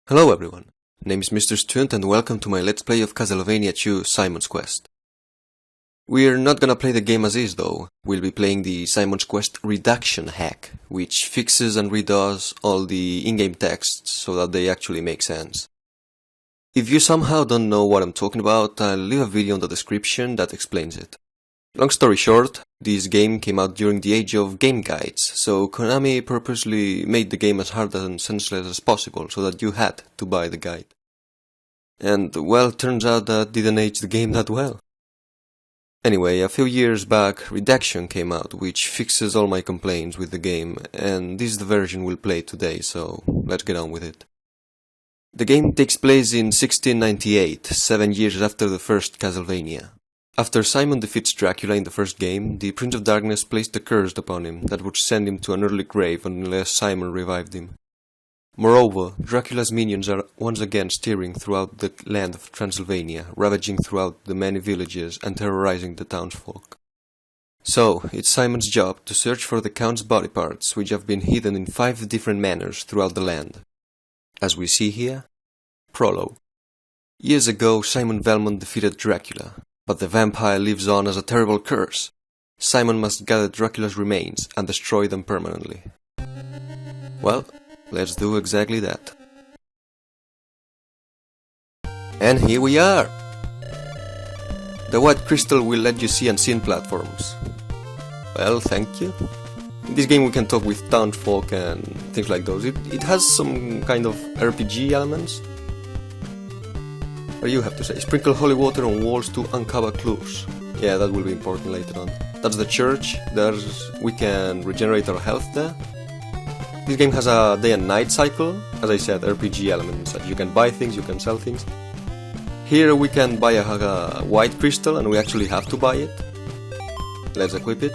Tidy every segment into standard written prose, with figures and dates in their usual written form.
Hello everyone, name is Mr. Stunt and welcome to my Let's Play of Castlevania 2 Simon's Quest. We're not gonna play the game as is though, we'll be playing the Simon's Quest reduction hack, which fixes and redoes all the in-game texts so that they actually make sense. If you somehow don't know what I'm talking about, I'll leave a video in the description that explains it. Long story short, this game came out during the age of game guides, so Konami purposely made the game as hard and senseless as possible so that you had to buy the guide. And, well, turns out that didn't age the game that well. Anyway, a few years back, Redaction came out, which fixes all my complaints with the game, and this is the version we'll play today, so let's get on with it. The game takes place in 1698, 7 years after the first Castlevania. After Simon defeats Dracula in the first game, the Prince of Darkness placed a curse upon him that would send him to an early grave unless Simon revived him. Moreover, Dracula's minions are once again steering throughout the land of Transylvania, ravaging throughout the many villages and terrorizing the townsfolk. So, it's Simon's job to search for the Count's body parts, which have been hidden in 5 different manners throughout the land. As we see here, Prologue. Years ago, Simon Belmont defeated Dracula. But the vampire lives on as a terrible curse. Simon must gather Dracula's remains and destroy them permanently. Well, let's do exactly that. And here we are! The white crystal will let you see unseen platforms. Well, thank you. In this game we can talk with townsfolk and things like those. It has some kind of RPG elements. What do you have to say? Sprinkle holy water on walls to uncover clues. Yeah, that will be important later on. That's the church. We can regenerate our health there. This game has a day and night cycle. As I said, RPG elements. You can buy things, you can sell things. Here we can buy a white crystal and we actually have to buy it. Let's equip it.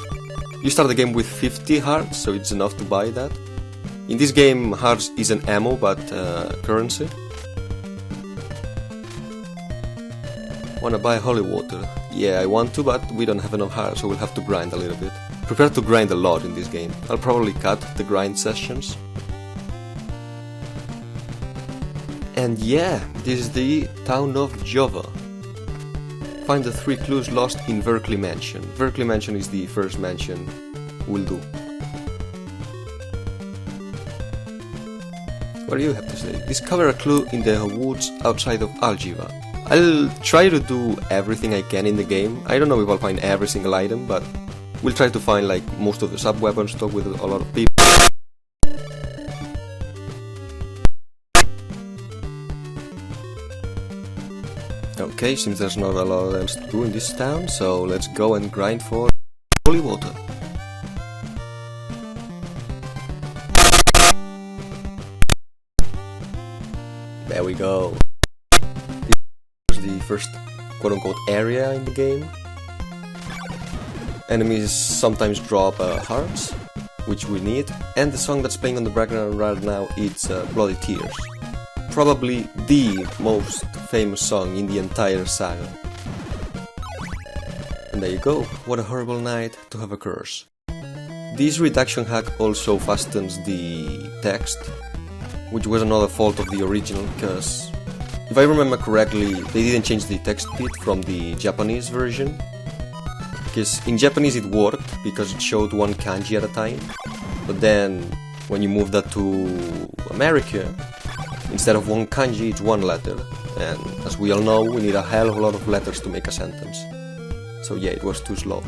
You start the game with 50 hearts, so it's enough to buy that. In this game, hearts isn't ammo but currency. Wanna buy holy water? Yeah, I want to, but we don't have enough hearts, so we'll have to grind a little bit. Prepare to grind a lot in this game. I'll probably cut the grind sessions. And yeah, this is the town of Jova. Find the 3 clues lost in Verkley Mansion. Verkley Mansion is the first mansion we'll do. What do you have to say? Discover a clue in the woods outside of Algiva. I'll try to do everything I can in the game. I don't know if I'll find every single item, but we'll try to find like most of the sub-weapons, talk with a lot of people. Okay, seems there's not a lot else to do in this town, so let's go and grind for holy water. There we go. The first quote-unquote area in the game. Enemies sometimes drop hearts, which we need, and the song that's playing on the background right now is Bloody Tears. Probably the most famous song in the entire saga. And there you go, what a horrible night to have a curse. This reduction hack also fastens the text, which was another fault of the original, because if I remember correctly, they didn't change the text bit from the Japanese version. Because in Japanese it worked, because it showed 1 kanji at a time. But then, when you move that to America, instead of 1 kanji, it's 1 letter. And as we all know, we need a hell of a lot of letters to make a sentence. So yeah, it was too slow.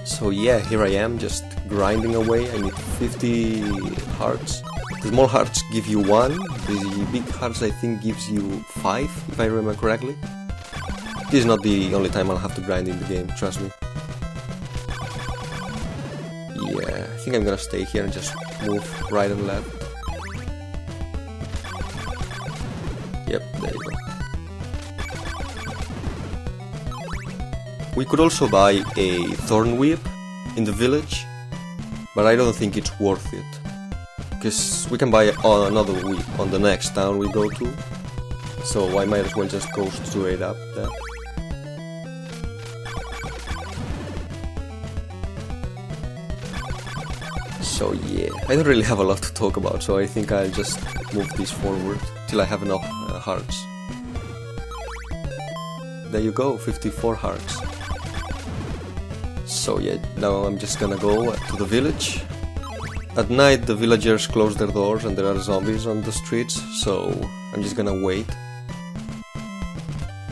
So yeah, here I am, just grinding away. I need 50 hearts. The small hearts give you 1, the big hearts I think gives you 5, if I remember correctly. This is not the only time I'll have to grind in the game, trust me. Yeah, I think I'm gonna stay here and just move right and left. Yep, there you go. We could also buy a thorn whip in the village, but I don't think it's worth it. Because we can buy another whip on the next town we go to, so I might as well just go straight up there. So yeah, I don't really have a lot to talk about, so I think I'll just move this forward till I have enough hearts. There you go, 54 hearts. So yeah, now I'm just gonna go to the village. At night the villagers close their doors and there are zombies on the streets, so I'm just gonna wait.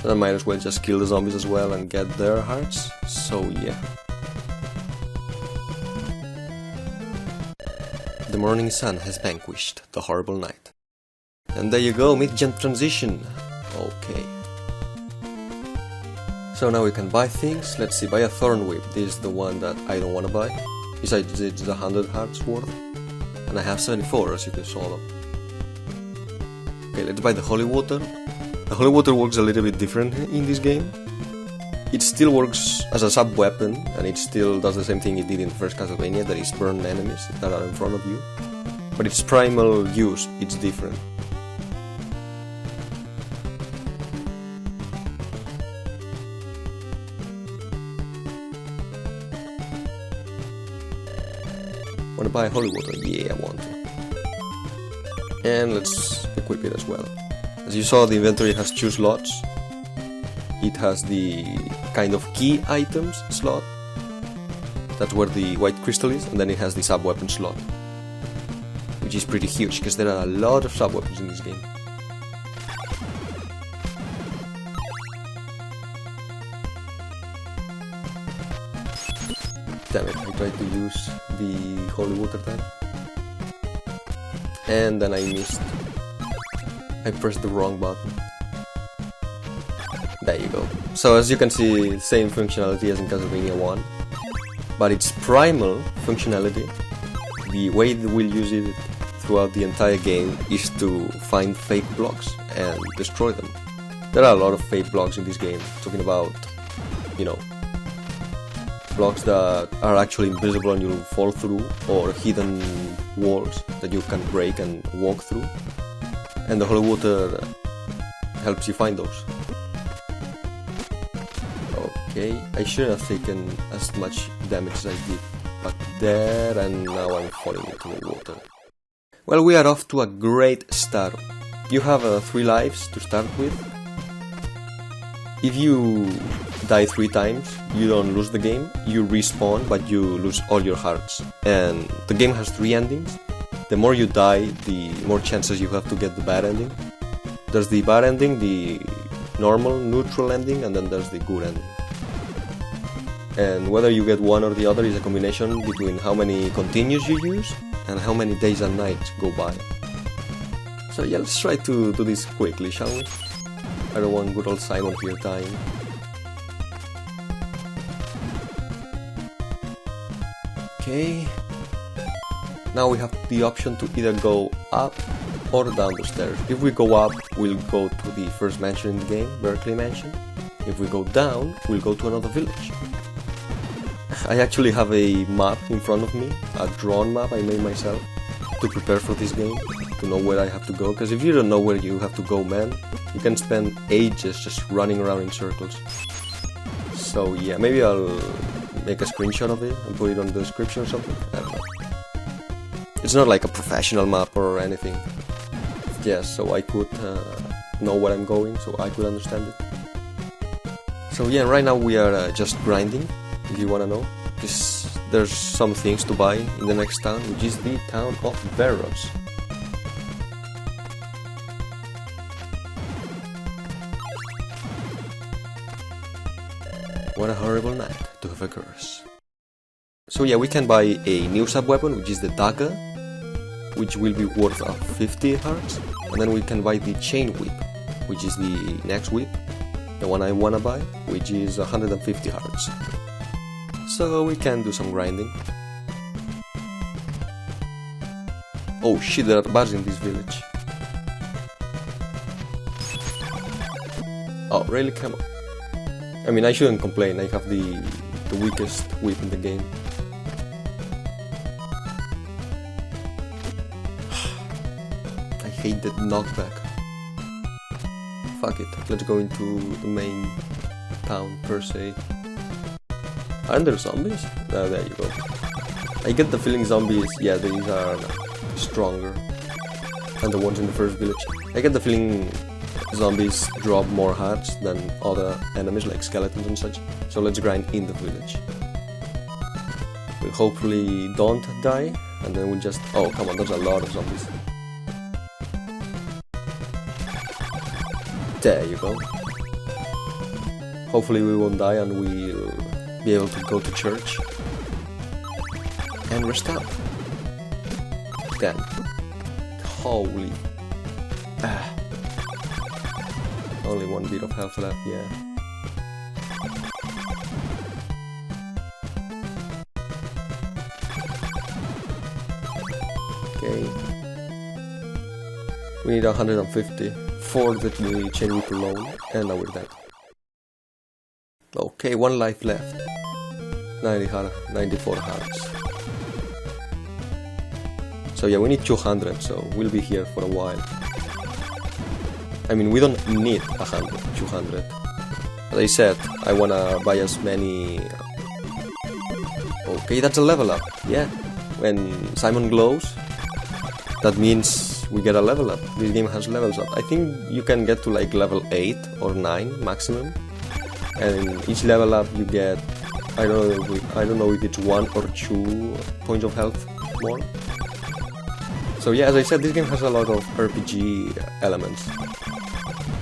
And I might as well just kill the zombies as well and get their hearts, so yeah. The morning sun has vanquished the horrible night. And there you go, mid-jump transition. Okay. So now we can buy things. Let's see, buy a thorn whip. This is the one that I don't want to buy. Besides, it's 100 hearts worth. And I have 74, as you can saw them. Okay, let's buy the holy water. The holy water works a little bit different in this game. It still works as a sub-weapon, and it still does the same thing it did in the first Castlevania, that is burn enemies that are in front of you. But its primal use, it's different. Wanna buy holy water? Yeah, I want to. And let's equip it as well. As you saw, the inventory has 2 slots. It has the kind of key items slot. That's where the white crystal is, and then it has the sub-weapon slot, which is pretty huge because there are a lot of sub-weapons in this game. Damn it, I tried to use the holy water then. And then I missed. I pressed the wrong button. There you go. So as you can see, same functionality as in Castlevania 1. But its primal functionality, the way that we'll use it throughout the entire game, is to find fake blocks and destroy them. There are a lot of fake blocks in this game, talking about, you know, blocks that are actually invisible and you'll fall through, or hidden walls that you can break and walk through. And the holy water helps you find those. Okay, I shouldn't have taken as much damage as I did back there, and now I'm falling into the water. Well, we are off to a great start. You have 3 lives to start with. If you die 3 times, you don't lose the game, you respawn, but you lose all your hearts. And the game has 3 endings. The more you die, the more chances you have to get the bad ending. There's the bad ending, the normal, neutral ending, and then there's the good ending. And whether you get one or the other is a combination between how many continues you use and how many days and nights go by. So yeah, let's try to do this quickly, shall we? I don't want good old Simon here dying. Okay. Now we have the option to either go up or down the stairs. If we go up, we'll go to the first mansion in the game, Berkeley Mansion. If we go down, we'll go to another village. I actually have a map in front of me, a drawn map I made myself to prepare for this game, to know where I have to go, because if you don't know where you have to go, man, you can spend ages just running around in circles. So yeah, maybe I'll make a screenshot of it and put it on the description or something, I don't know. It's not like a professional map or anything, yeah, so I could know where I'm going, so I could understand it. So yeah, right now we are just grinding. If you wanna know, there's some things to buy in the next town, which is the town of Veros. What a horrible night to have a curse. So yeah, we can buy a new sub-weapon, which is the dagger, which will be worth 50 hearts, and then we can buy the chain whip, which is the next whip, the one I wanna buy, which is 150 hearts. So we can do some grinding. Oh shit, there are bars in this village. Oh really, come on. I mean, I shouldn't complain, I have the weakest whip in the game. I hate that knockback. Fuck it, let's go into the main town per se. Aren't there zombies? Oh, there you go. I get the feeling zombies, yeah, these are stronger than the ones in the first village. I get the feeling zombies drop more hearts than other enemies like skeletons and such. So let's grind in the village. We hopefully don't die, and then we'll just... Oh, come on, there's a lot of zombies. There you go. Hopefully we won't die and we'll be able to go to church and rest up. Damn. Holy. Only one bit of health left, yeah. Okay. We need 150 for the chain whip alone, and now we're dead. Okay, one life left. 94 hearts. So yeah, we need 200, so we'll be here for a while. I mean, we don't need 200. As I said, I wanna buy as many... Okay, that's a level up, yeah. When Simon glows, that means we get a level up. This game has levels up. I think you can get to like level 8 or 9 maximum. And in each level up you get, I don't know if it's 1 or 2 points of health more. So yeah, as I said, this game has a lot of RPG elements,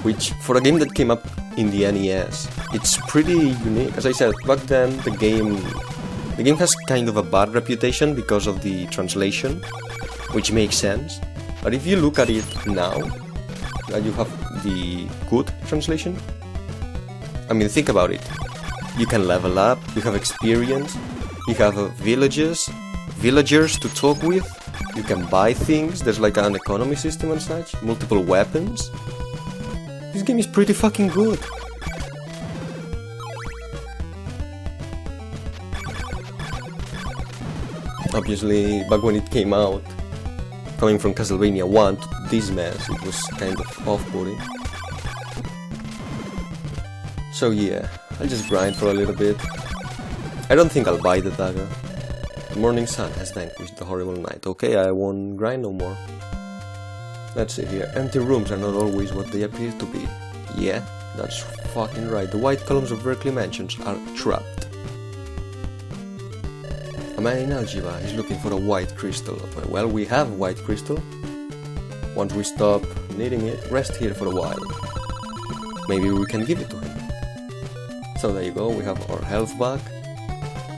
which for a game that came up in the NES, it's pretty unique. As I said, back then the game has kind of a bad reputation because of the translation, which makes sense. But if you look at it now, that you have the good translation, I mean, think about it. You can level up, you have experience, you have villagers to talk with, you can buy things, there's like an economy system and such, multiple weapons. This game is pretty fucking good. Obviously, back when it came out, coming from Castlevania 1 to this mess, it was kind of off-putting. So yeah, I'll just grind for a little bit. I don't think I'll buy the dagger. The morning sun has vanquished the horrible night. Okay, I won't grind no more. Let's see here. Empty rooms are not always what they appear to be. Yeah, that's fucking right. The white columns of Berkeley mansions are trapped. A man in algebra is looking for a white crystal. Well, we have white crystal. Once we stop needing it, rest here for a while. Maybe we can give it to him. So there you go, we have our health back.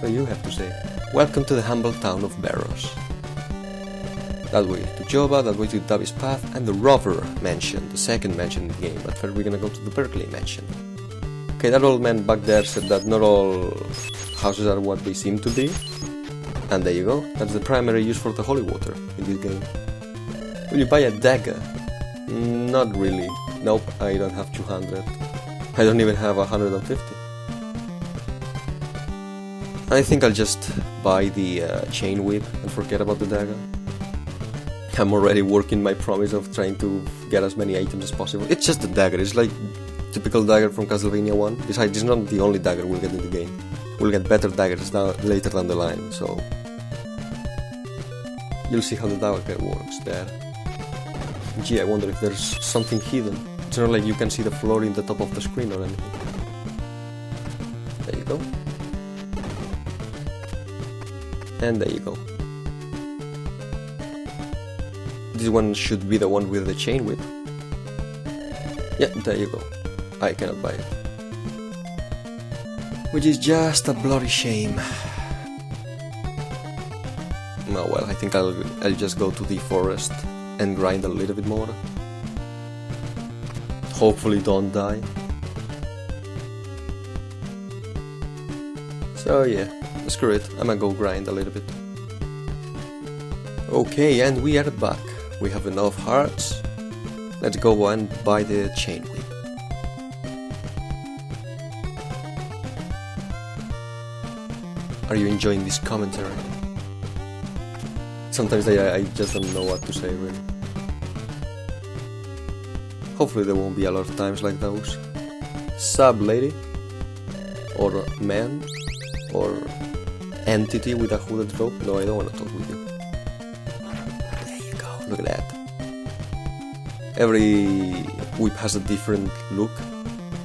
What do you have to say? Welcome to the humble town of Barrows. That way to Joba, that way to Davis Path, and the Rover mansion, the second mansion in the game. But first we're gonna go to the Berkeley mansion. Okay, that old man back there said that not all houses are what they seem to be. And there you go, that's the primary use for the holy water in this game. Will you buy a dagger? Not really. Nope, I don't have 200. I don't even have 150. I think I'll just buy the chain whip and forget about the dagger. I'm already working my promise of trying to get as many items as possible. It's just a dagger, it's like typical dagger from Castlevania 1. Besides, it's not the only dagger we'll get in the game. We'll get better daggers later down the line, so... You'll see how the dagger works there. Gee, I wonder if there's something hidden. It's not like you can see the floor in the top of the screen or anything. There you go. And there you go. This one should be the one with the chain whip. Yeah, there you go. I cannot buy it. Which is just a bloody shame. Oh well, I think I'll just go to the forest and grind a little bit more. Hopefully don't die. So yeah, screw it, I'ma go grind a little bit. Okay, and we are back. We have enough hearts. Let's go and buy the chain whip. Are you enjoying this commentary? Sometimes I just don't know what to say really. Hopefully there won't be a lot of times like those. Sub lady, or man, or entity with a hooded robe. No, I don't want to talk with you. There you go, look at that. Every whip has a different look.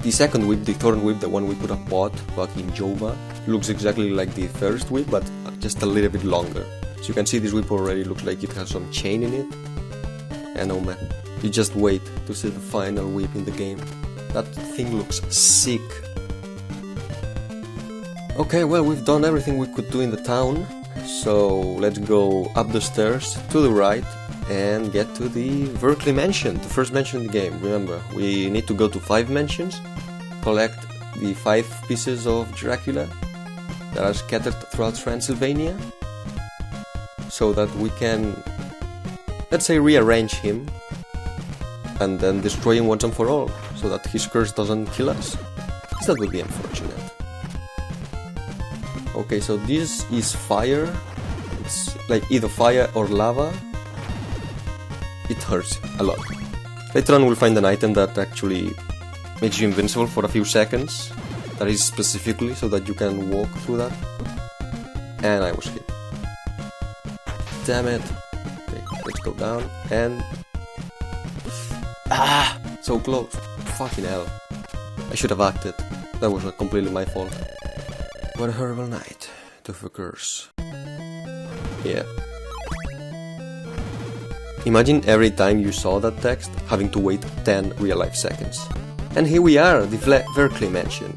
The second whip, the thorn whip, the one we could have bought back in Jova, looks exactly like the first whip, but just a little bit longer. So you can see this whip already looks like it has some chain in it. And oh man, you just wait to see the final whip in the game. That thing looks sick. Okay, well, we've done everything we could do in the town, so let's go up the stairs to the right and get to the Berkeley mansion, the first mansion in the game. Remember, we need to go to 5 mansions, collect the 5 pieces of Dracula that are scattered throughout Transylvania, so that we can, let's say, rearrange him and then destroy him once and for all, so that his curse doesn't kill us, because that would be unfortunate. Okay, so this is fire. It's like either fire or lava. It hurts a lot. Later on we'll find an item that actually makes you invincible for a few seconds. That is specifically so that you can walk through that. And I was hit. Damn it. Okay, let's go down and... Ah! So close. Fucking hell. I should have acted. That was completely my fault. What a horrible night to the curse. Yeah. Imagine every time you saw that text having to wait 10 real-life seconds. And here we are, the Berkeley mansion.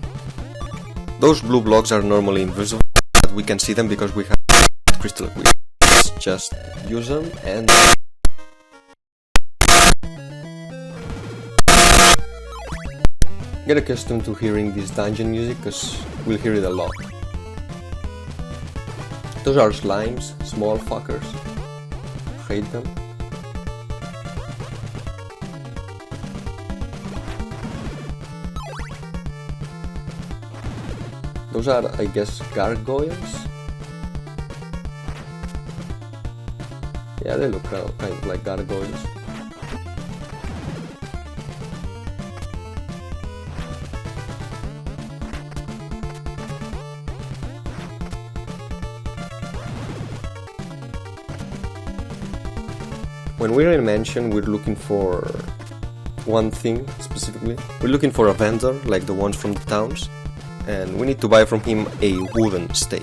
Those blue blocks are normally invisible, but we can see them because we have crystal. We just use them and... Get accustomed to hearing this dungeon music, because we'll hear it a lot. Those are slimes, small fuckers. Hate them. Those are, I guess, gargoyles? Yeah, they look kind of like gargoyles. When we're in a mansion, we're looking for one thing specifically. We're looking for a vendor, like the ones from the towns, and we need to buy from him a wooden stake.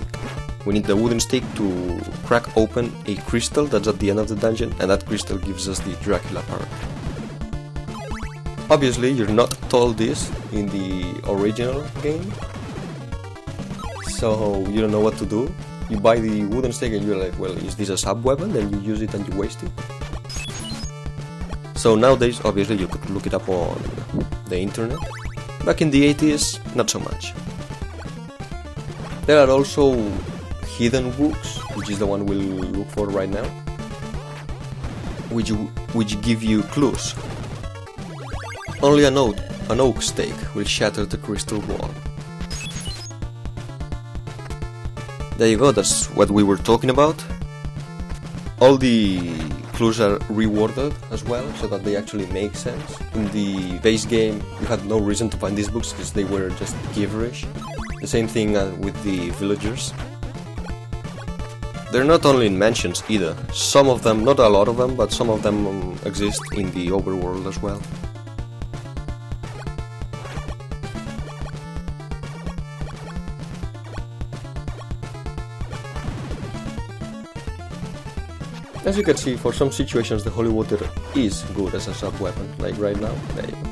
We need the wooden stake to crack open a crystal that's at the end of the dungeon, and that crystal gives us the Dracula part. Obviously, you're not told this in the original game, so you don't know what to do. You buy the wooden stake and you're like, well, is this a sub-weapon? Then you use it and you waste it. So nowadays, obviously, you could look it up on the internet. Back in the 80s, not so much. There are also hidden books, which is the one we'll look for right now, which give you clues. Only an oak stake will shatter the crystal wall. There you go, that's what we were talking about. All the clues are reworded as well, so that they actually make sense. In the base game, you had no reason to find these books because they were just gibberish. The same thing with the villagers. They're not only in mansions either. Some of them, not a lot of them, but some of them exist in the overworld as well. As you can see, for some situations the holy water is good as a sub-weapon, like right now. There you go.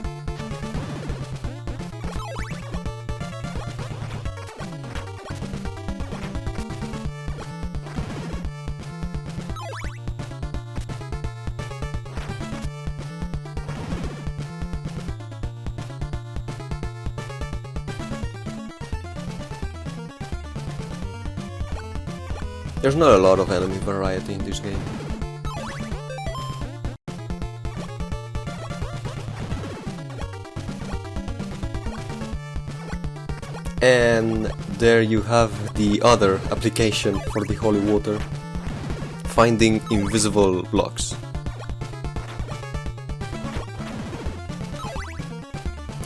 There's not a lot of enemy variety in this game. And there you have the other application for the holy water, finding invisible blocks.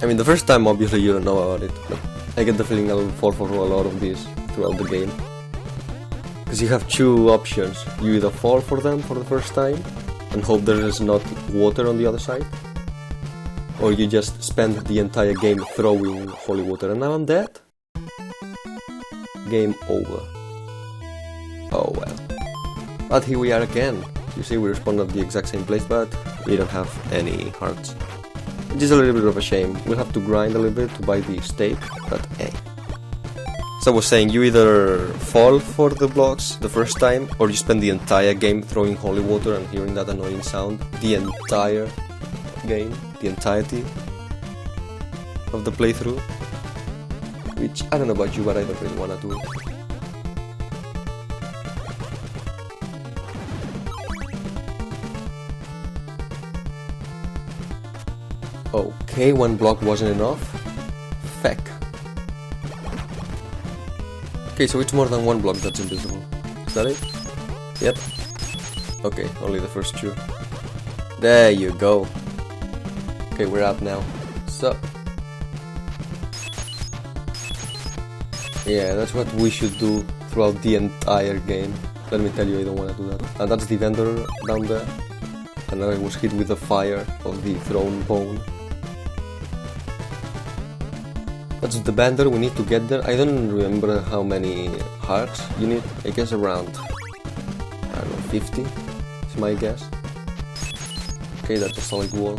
I mean, the first time obviously you don't know about it, but I get the feeling I'll fall for a lot of these throughout the game. Because you have two options. You either fall for them for the first time and hope there is not water on the other side, or you just spend the entire game throwing holy water. And now I'm dead? Game over. Oh well. But here we are again. You see, we respawn at the exact same place, but we don't have any hearts. Which is a little bit of a shame. We'll have to grind a little bit to buy the steak, but hey. So I was saying, you either fall for the blocks the first time, or you spend the entire game throwing holy water and hearing that annoying sound. The entire game, the entirety of the playthrough. Which, I don't know about you, but I don't really want to do it. Okay, one block wasn't enough. Feck. Okay, so it's more than one block that's invisible. Is that it? Yep. Okay, only the first two. There you go. Okay, we're up now. So. Yeah, that's what we should do throughout the entire game. Let me tell you, I don't want to do that. And that's the vendor down there. And I was hit with the fire of the thrown bone. That's the bender, we need to get there. I don't remember how many hearts you need. I guess around, I don't know, 50 is my guess. Okay, that's a solid wall,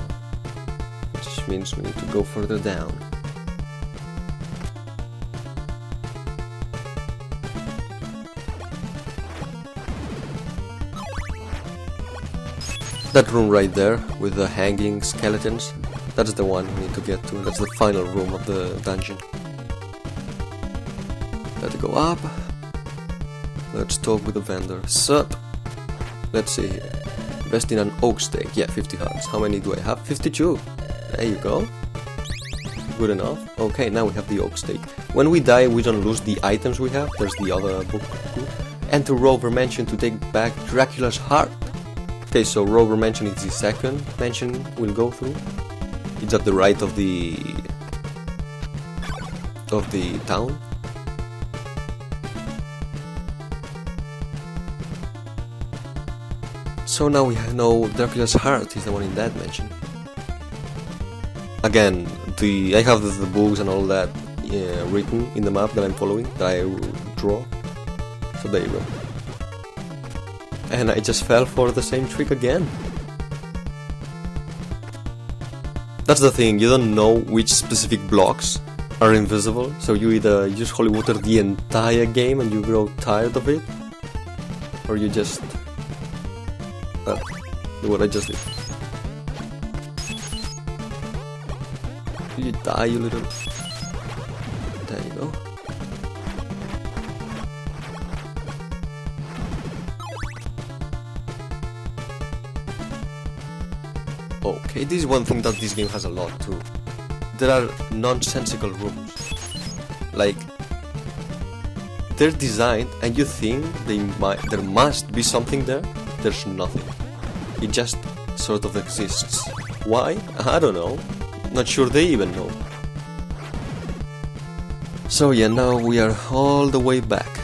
which means we need to go further down. That room right there with the hanging skeletons. That's the one we need to get to. That's the final room of the dungeon. Let's go up. Let's talk with the vendor. Sup? Let's see here. Invest in an oak steak. Yeah, 50 hearts. How many do I have? 52. There you go. Good enough. Okay, now we have the oak steak. When we die, we don't lose the items we have. There's the other book too. Enter Rover Mansion to take back Dracula's heart. Okay, so Rover Mansion is the second mansion we'll go through. It's at the right of the town. So now we know Dracula's heart is the one in that mansion. Again, I have the books and all that written in the map that I'm following, that I draw. So there you go. And I just fell for the same trick again. That's the thing, you don't know which specific blocks are invisible, so you either use holy water the entire game and you grow tired of it, or you just do what I just did. You die, you little... There you go. Okay, this is one thing that this game has a lot too. There are nonsensical rooms. Like, they're designed and you think there must be something there. There's nothing. It just sort of exists. Why? I don't know. Not sure they even know. So yeah, now we are all the way back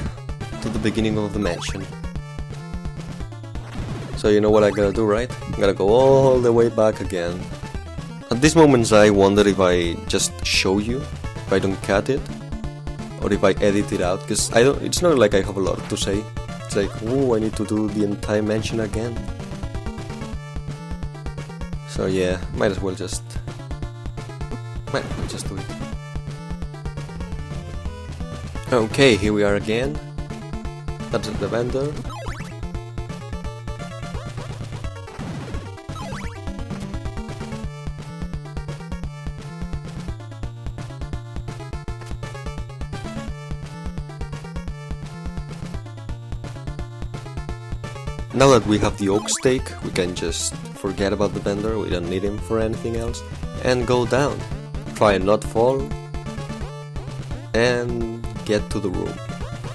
to the beginning of the mansion. So you know what I gotta do, right? I gotta go all the way back again. At these moments I wonder if I just show you, if I don't cut it, or if I edit it out, because it's not like I have a lot to say. It's like, oh, I need to do the entire mansion again. So yeah, might as well just do it. Okay, here we are again. That's the vendor. Now that we have the oak steak, we can just forget about the vendor, we don't need him for anything else, and go down. Try and not fall, and get to the room.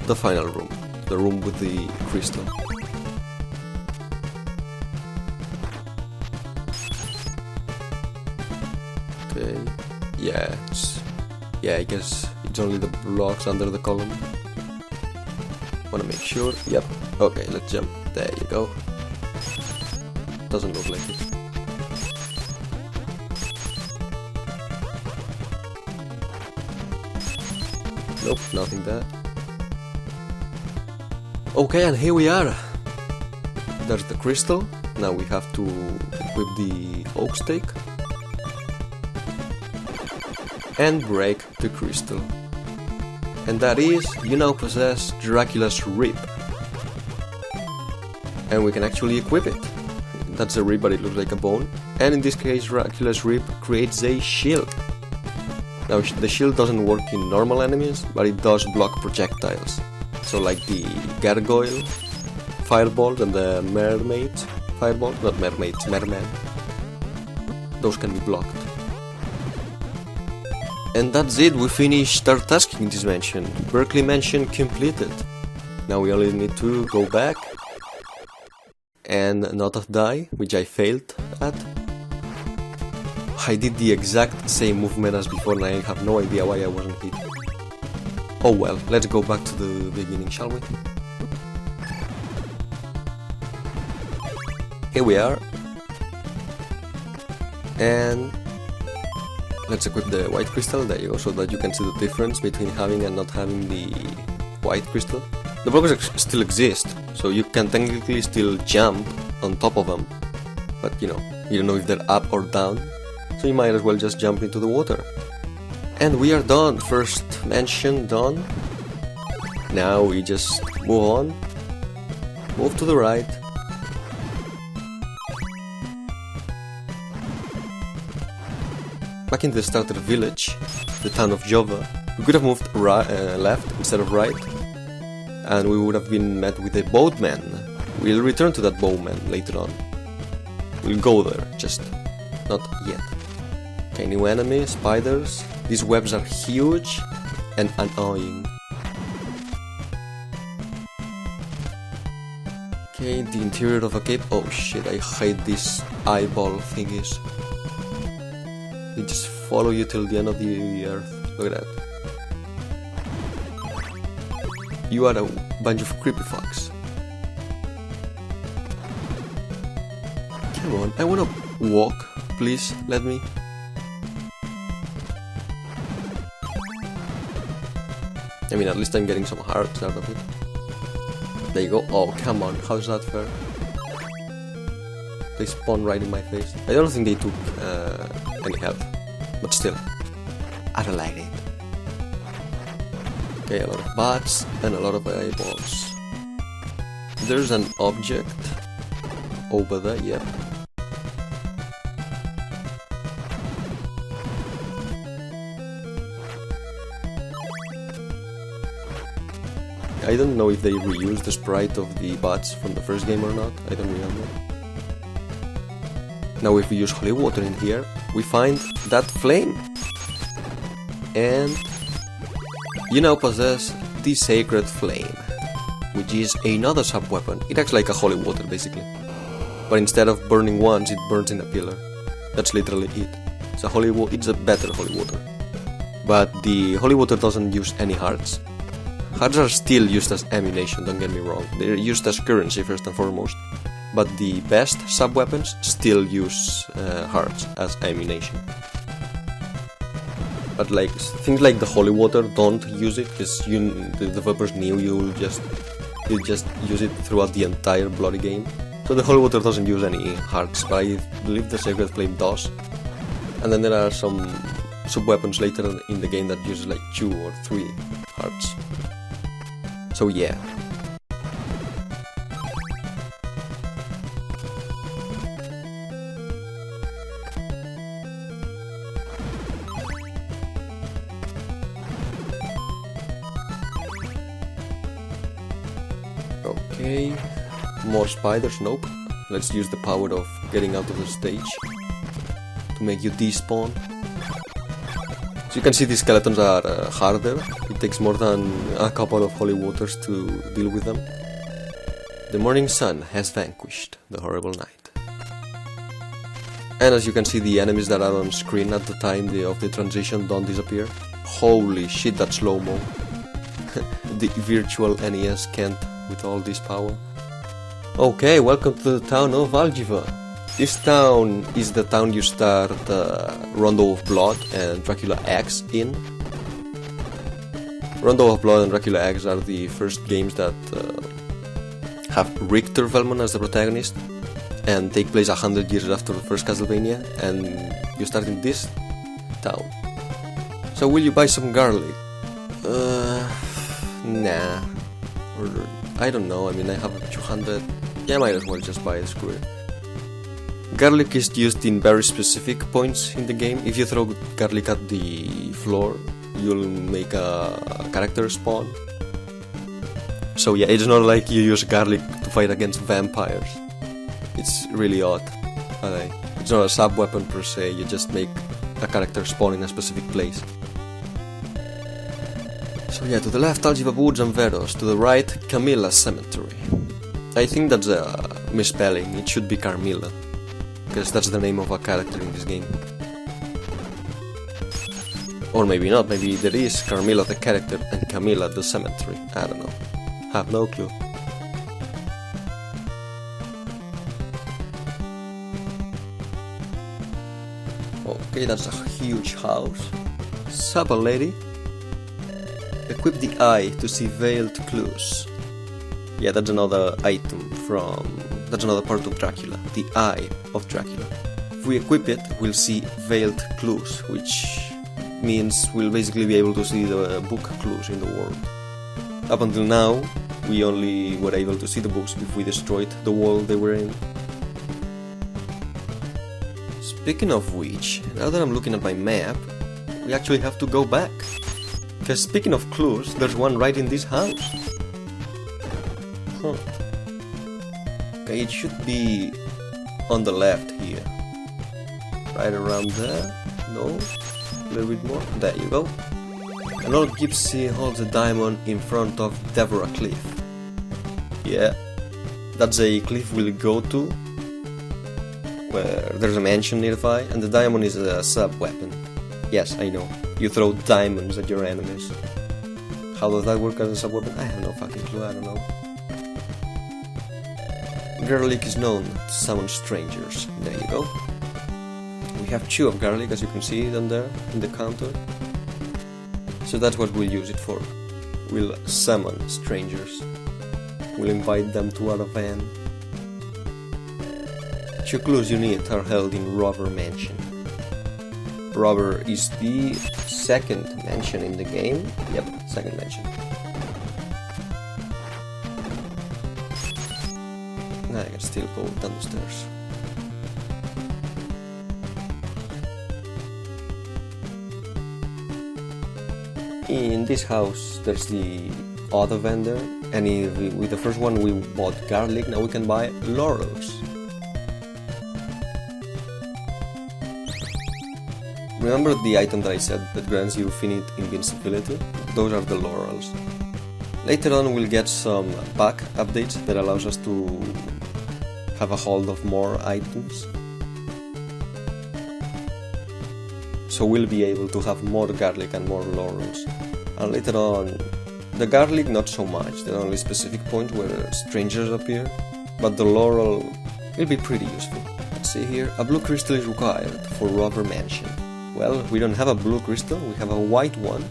The final room. The room with the crystal. Okay, yeah, I guess it's only the blocks under the column. Wanna make sure. Yep. Okay, let's jump. There you go. Doesn't look like it. Nope, nothing there. Okay, and here we are. There's the crystal. Now we have to equip the oak stake and break the crystal. And that is, you now possess Dracula's Rib. And we can actually equip it. That's a rib, but it looks like a bone. And in this case, Dracula's Rib creates a shield. Now, the shield doesn't work in normal enemies, but it does block projectiles. So like the gargoyle fireballs and the mermaid fireballs, not mermaids, merman. Those can be blocked. And that's it, we finished our task in this mansion. Berkeley Mansion completed. Now we only need to go back and not die, which I failed at. I did the exact same movement as before and I have no idea why I wasn't hit. Oh well, let's go back to the beginning, shall we? Here we are. And let's equip the white crystal, there you go, so that you can see the difference between having and not having the white crystal. The blocks still exist, so you can technically still jump on top of them. But you don't know if they're up or down. So you might as well just jump into the water. And we are done, first mansion done. Now we just move on, move to the right. Back in the starter village, the town of Jova, we could have moved left instead of right. And we would have been met with a boatman. We'll return to that boatman later on. We'll go there, just not yet. Okay, new enemy, spiders. These webs are huge and annoying. Okay, the interior of a cave. Oh shit, I hate these eyeball thingies. They just follow you till the end of the earth. Look at that. You are a bunch of creepy fucks. Come on, I wanna walk. Please, let me. I mean, at least I'm getting some hearts out of it. There you go. Oh, come on. How's that fair? They spawn right in my face. I don't think they took any health. But still, I don't like it. Okay, a lot of bats and a lot of eyeballs. There's an object over there, yeah. I don't know if they reused the sprite of the bats from the first game or not, I don't remember. Now if we use holy water in here, we find that flame. And you now possess the sacred flame, which is another sub-weapon. It acts like a holy water basically. But instead of burning once, it burns in a pillar. That's literally it. It's a better holy water. But the holy water doesn't use any hearts. Hearts are still used as ammunition, don't get me wrong. They're used as currency first and foremost. But the best sub-weapons still use hearts as ammunition. But like things like the holy water don't use it because the developers knew you just use it throughout the entire bloody game. So the holy water doesn't use any hearts, but I believe the sacred flame does. And then there are some sub-weapons later in the game that use like 2 or 3 hearts. So yeah. Okay, more spiders, nope. Let's use the power of getting out of the stage to make you despawn. So you can see these skeletons are harder. It takes more than a couple of holy waters to deal with them. The morning sun has vanquished the horrible night. And as you can see, the enemies that are on screen at the time of the transition don't disappear. Holy shit, that's slow-mo. the virtual NES can't with all this power. Okay, welcome to the town of Algiva. This town is the town you start Rondo of Blood and Dracula X in. Rondo of Blood and Dracula X are the first games that have Richter Velman as the protagonist and take place 100 years after the first Castlevania, and you start in this town. So will you buy some garlic? Nah. Or, I don't know, I mean I have 200. Yeah, might as well just buy it, screw it. Garlic is used in very specific points in the game. If you throw garlic at the floor, you'll make a character spawn. So yeah, it's not like you use garlic to fight against vampires. It's really odd. It's not a sub-weapon per se, you just make a character spawn in a specific place. So yeah, to the left Algiva Woods and Veros, to the right Camilla Cemetery. I think that's a misspelling, it should be Carmilla, because that's the name of a character in this game. Or maybe not, maybe there is Carmilla the character and Camilla the cemetery, I don't know. Have no clue. Okay, that's a huge house. Sup, lady? Equip the eye to see veiled clues. Yeah, that's another item that's another part of Dracula, the eye of Dracula. If we equip it, we'll see veiled clues, which means we'll basically be able to see the book clues in the world. Up until now, we only were able to see the books if we destroyed the world they were in. Speaking of which, now that I'm looking at my map, we actually have to go back. Because speaking of clues, there's one right in this house. Huh. Okay, it should be on the left here. Right around there? No? A little bit more? There you go. An old gypsy holds a diamond in front of Deborah Cliff. Yeah, that's a cliff we'll go to, where there's a mansion nearby, and the diamond is a sub-weapon. Yes, I know, you throw diamonds at your enemies. How does that work as a sub-weapon? I have no fucking clue, I don't know. Garlic is known to summon strangers. There you go. We have 2 of garlic, as you can see down there in the counter. So that's what we'll use it for. We'll summon strangers. We'll invite them to our van. 2 clues you need are held in Robber Mansion. Robber is the second mansion in the game. Yep, second mansion. Now I can still go down the stairs. In this house there's the other vendor, and with the first one we bought garlic, now we can buy laurels. Remember the item that I said that grants you infinite invincibility? Those are the laurels. Later on we'll get some pack updates that allows us to have a hold of more items. So we'll be able to have more garlic and more laurels. And later on, the garlic not so much, there are only specific points where strangers appear, but the laurel will be pretty useful. Let's see here, a blue crystal is required for Robber Mansion. Well, we don't have a blue crystal, we have a white one.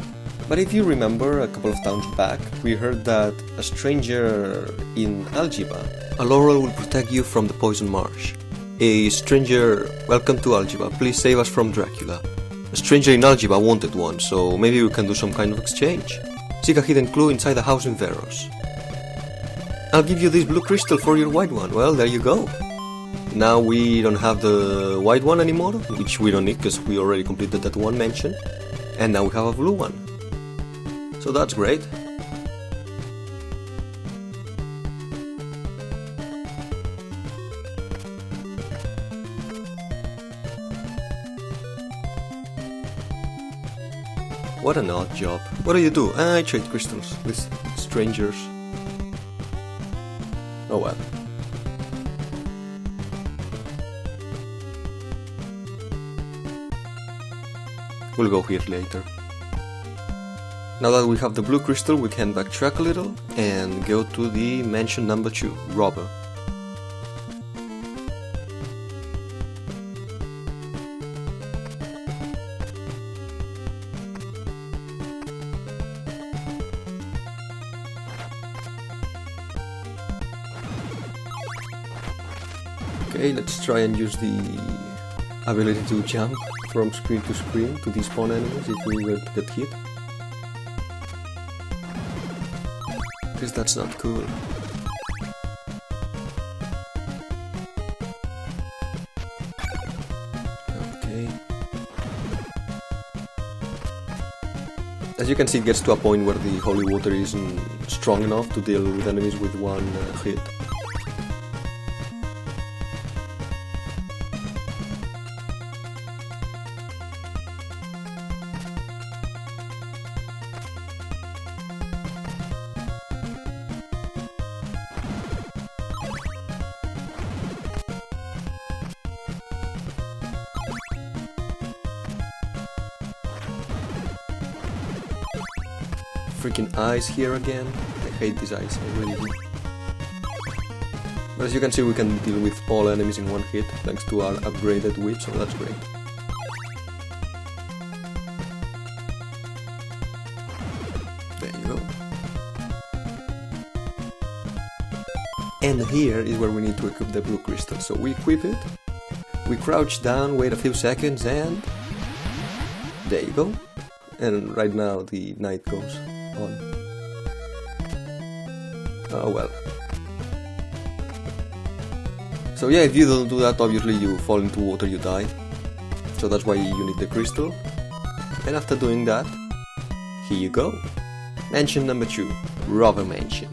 But if you remember, a couple of towns back, we heard that a stranger in Algiva, a laurel will protect you from the poison marsh. A stranger, welcome to Algiva, please save us from Dracula. A stranger in Algiva wanted one, so maybe we can do some kind of exchange. Seek a hidden clue inside the house in Veros. I'll give you this blue crystal for your white one. Well, there you go. Now we don't have the white one anymore, which we don't need because we already completed that one mansion. And now we have a blue one. So that's great. What an odd job. What do you do? I trade crystals with strangers. Oh well. We'll go here later. Now that we have the blue crystal, we can backtrack a little and go to the mansion number 2, Robber. Okay, let's try and use the ability to jump from screen to screen to despawn enemies if we get hit. Because that's not cool. Okay. As you can see, it gets to a point where the holy water isn't strong enough to deal with enemies with one hit. Freaking eyes here again. I hate these eyes, I really do. But as you can see, we can deal with all enemies in one hit thanks to our upgraded whip, so that's great. There you go. And here is where we need to equip the blue crystal. So we equip it, we crouch down, wait a few seconds, and there you go. And right now the night goes on. Oh well. So yeah, if you don't do that, obviously you fall into water, you die. So that's why you need the crystal. And after doing that, here you go. Mansion number 2, Robber Mansion.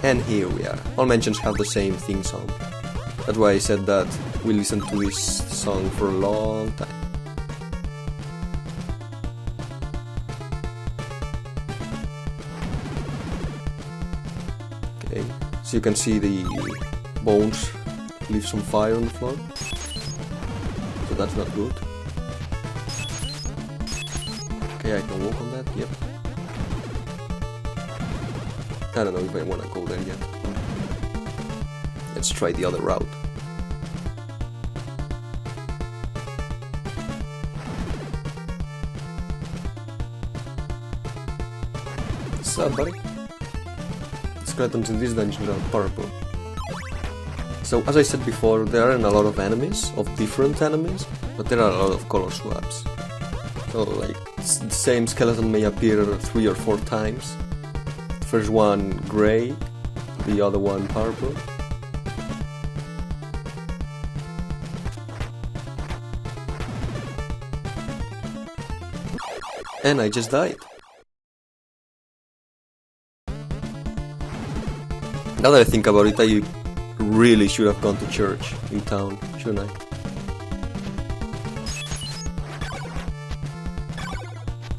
And here we are. All mansions have the same theme song. That's why I said that we listened to this song for a long time. Okay, so you can see the bones leave some fire on the floor. So that's not good. Okay, I can walk on that, yep. I don't know if I want to go there yet. Let's try the other route. What's up, buddy? Skeletons in this dungeon are purple. So, as I said before, there aren't a lot of enemies, of different enemies, but there are a lot of color swaps. So, like, the same skeleton may appear 3 or 4 times. First one grey, the other one purple. And I just died. Now that I think about it, I really should have gone to church in town, shouldn't I?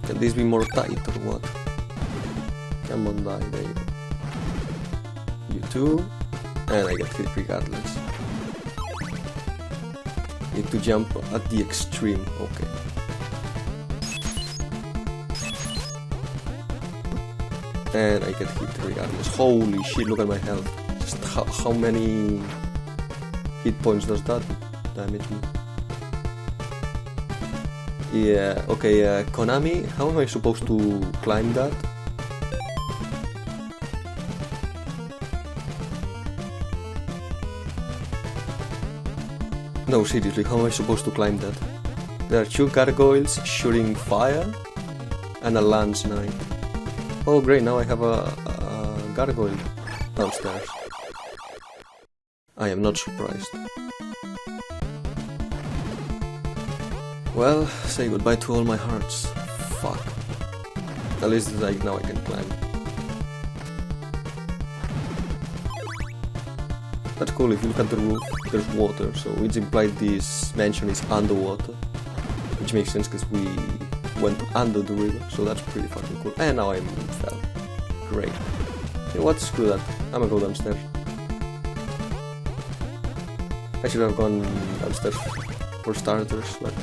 Can this be more tight or what? Come on, die, there you go. You too, and I get hit regardless. Need to jump at the extreme, okay. And I get hit regardless. Holy shit, look at my health. Just how many hit points does that damage me? Yeah, okay, Konami, how am I supposed to climb that? No, seriously, how am I supposed to climb that? There are 2 gargoyles shooting fire and a lance knight. Oh great, now I have a gargoyle downstairs. I am not surprised. Well, say goodbye to all my hearts. Fuck. At least like now I can climb. That's cool, if you look at the roof, there's water, so it's implied this mansion is underwater. Which makes sense because we went under the river, so that's pretty fucking cool. And now I fell. Great. You know what, screw that. I'm gonna go downstairs. I should have gone downstairs for starters, but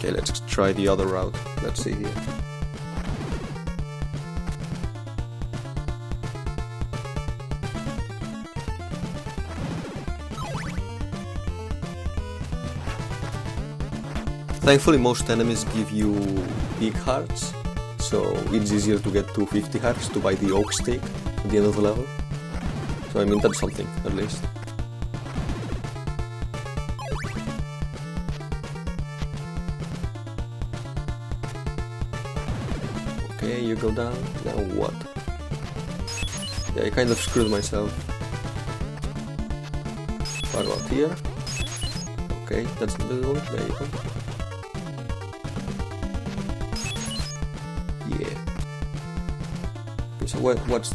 Okay, let's try the other route. Let's see here. Thankfully most enemies give you big hearts, so it's easier to get 250 hearts to buy the oak steak at the end of the level. So I mean, that's something, at least. Okay, you go down. Now what? Yeah, I kind of screwed myself. What about here? Okay, that's the middle one. There you go. Yeah. Okay, so what's...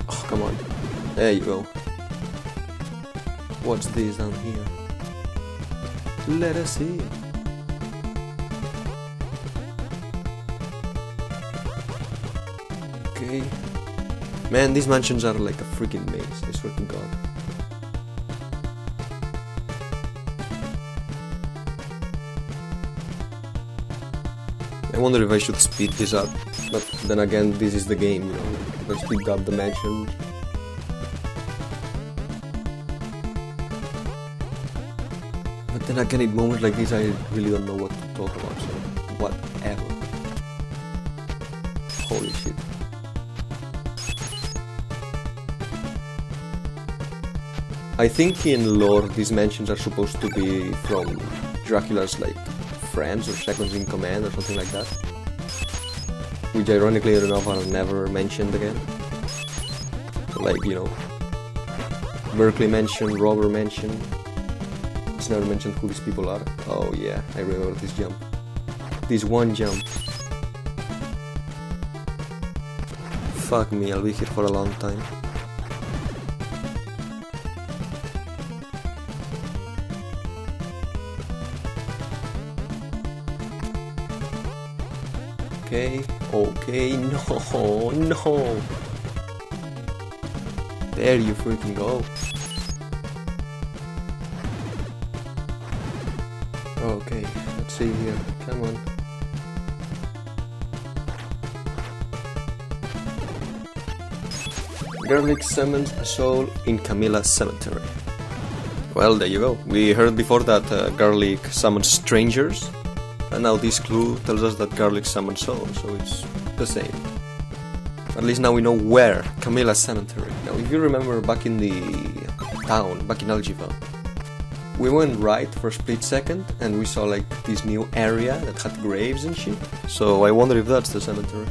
Oh, come on. There you go. What's this down here? Let us see. Okay. Man, these mansions are like a freaking maze, I swear to God. I wonder if I should speed this up, but then again, this is the game, you know, if I speed up the mansion. But then again, in moments like this, I really don't know what to talk about, so whatever. Holy shit. I think in lore, these mansions are supposed to be from Dracula's, like, friends or seconds in command or something like that. Which ironically enough are never mentioned again. So, like, you know, Berkeley Mansion, Robber Mansion. It's never mentioned who these people are. Oh yeah, I remember this jump. This one jump. Fuck me, I'll be here for a long time. Okay, okay, no. There you freaking go. Okay, let's see here, come on. Garlic summons a soul in Camilla's cemetery. Well, there you go. We heard before that Garlic summons strangers. And now this clue tells us that Garlic summons souls, so it's the same. At least now we know where, Camilla's cemetery. Now if you remember back in the town, back in Algiva, we went right for a split second and we saw like this new area that had graves and shit. So I wonder if that's the cemetery.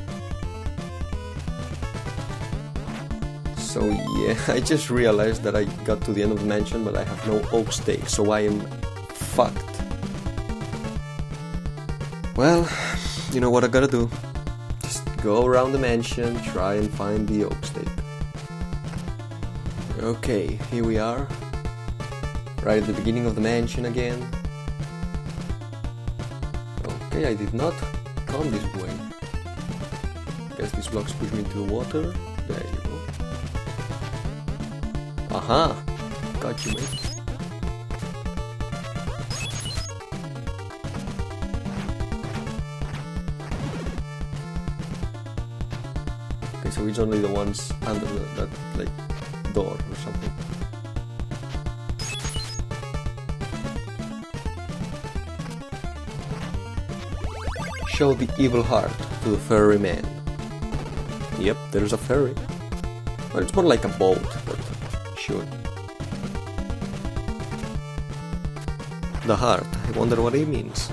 So yeah, I just realized that I got to the end of the mansion but I have no oak steak, so I am fucked. Well, you know what I gotta do. Just go around the mansion, try and find the oak steak. Okay, here we are. Right at the beginning of the mansion again. Okay, I did not come this way. Guess these blocks push me into the water. There you go. Aha! Got you, mate. Okay, so it's only the ones under that, like, door or something. Show the evil heart to the ferryman. Yep, there's a ferry. Well, it's more like a boat, but sure. The heart, I wonder what it means.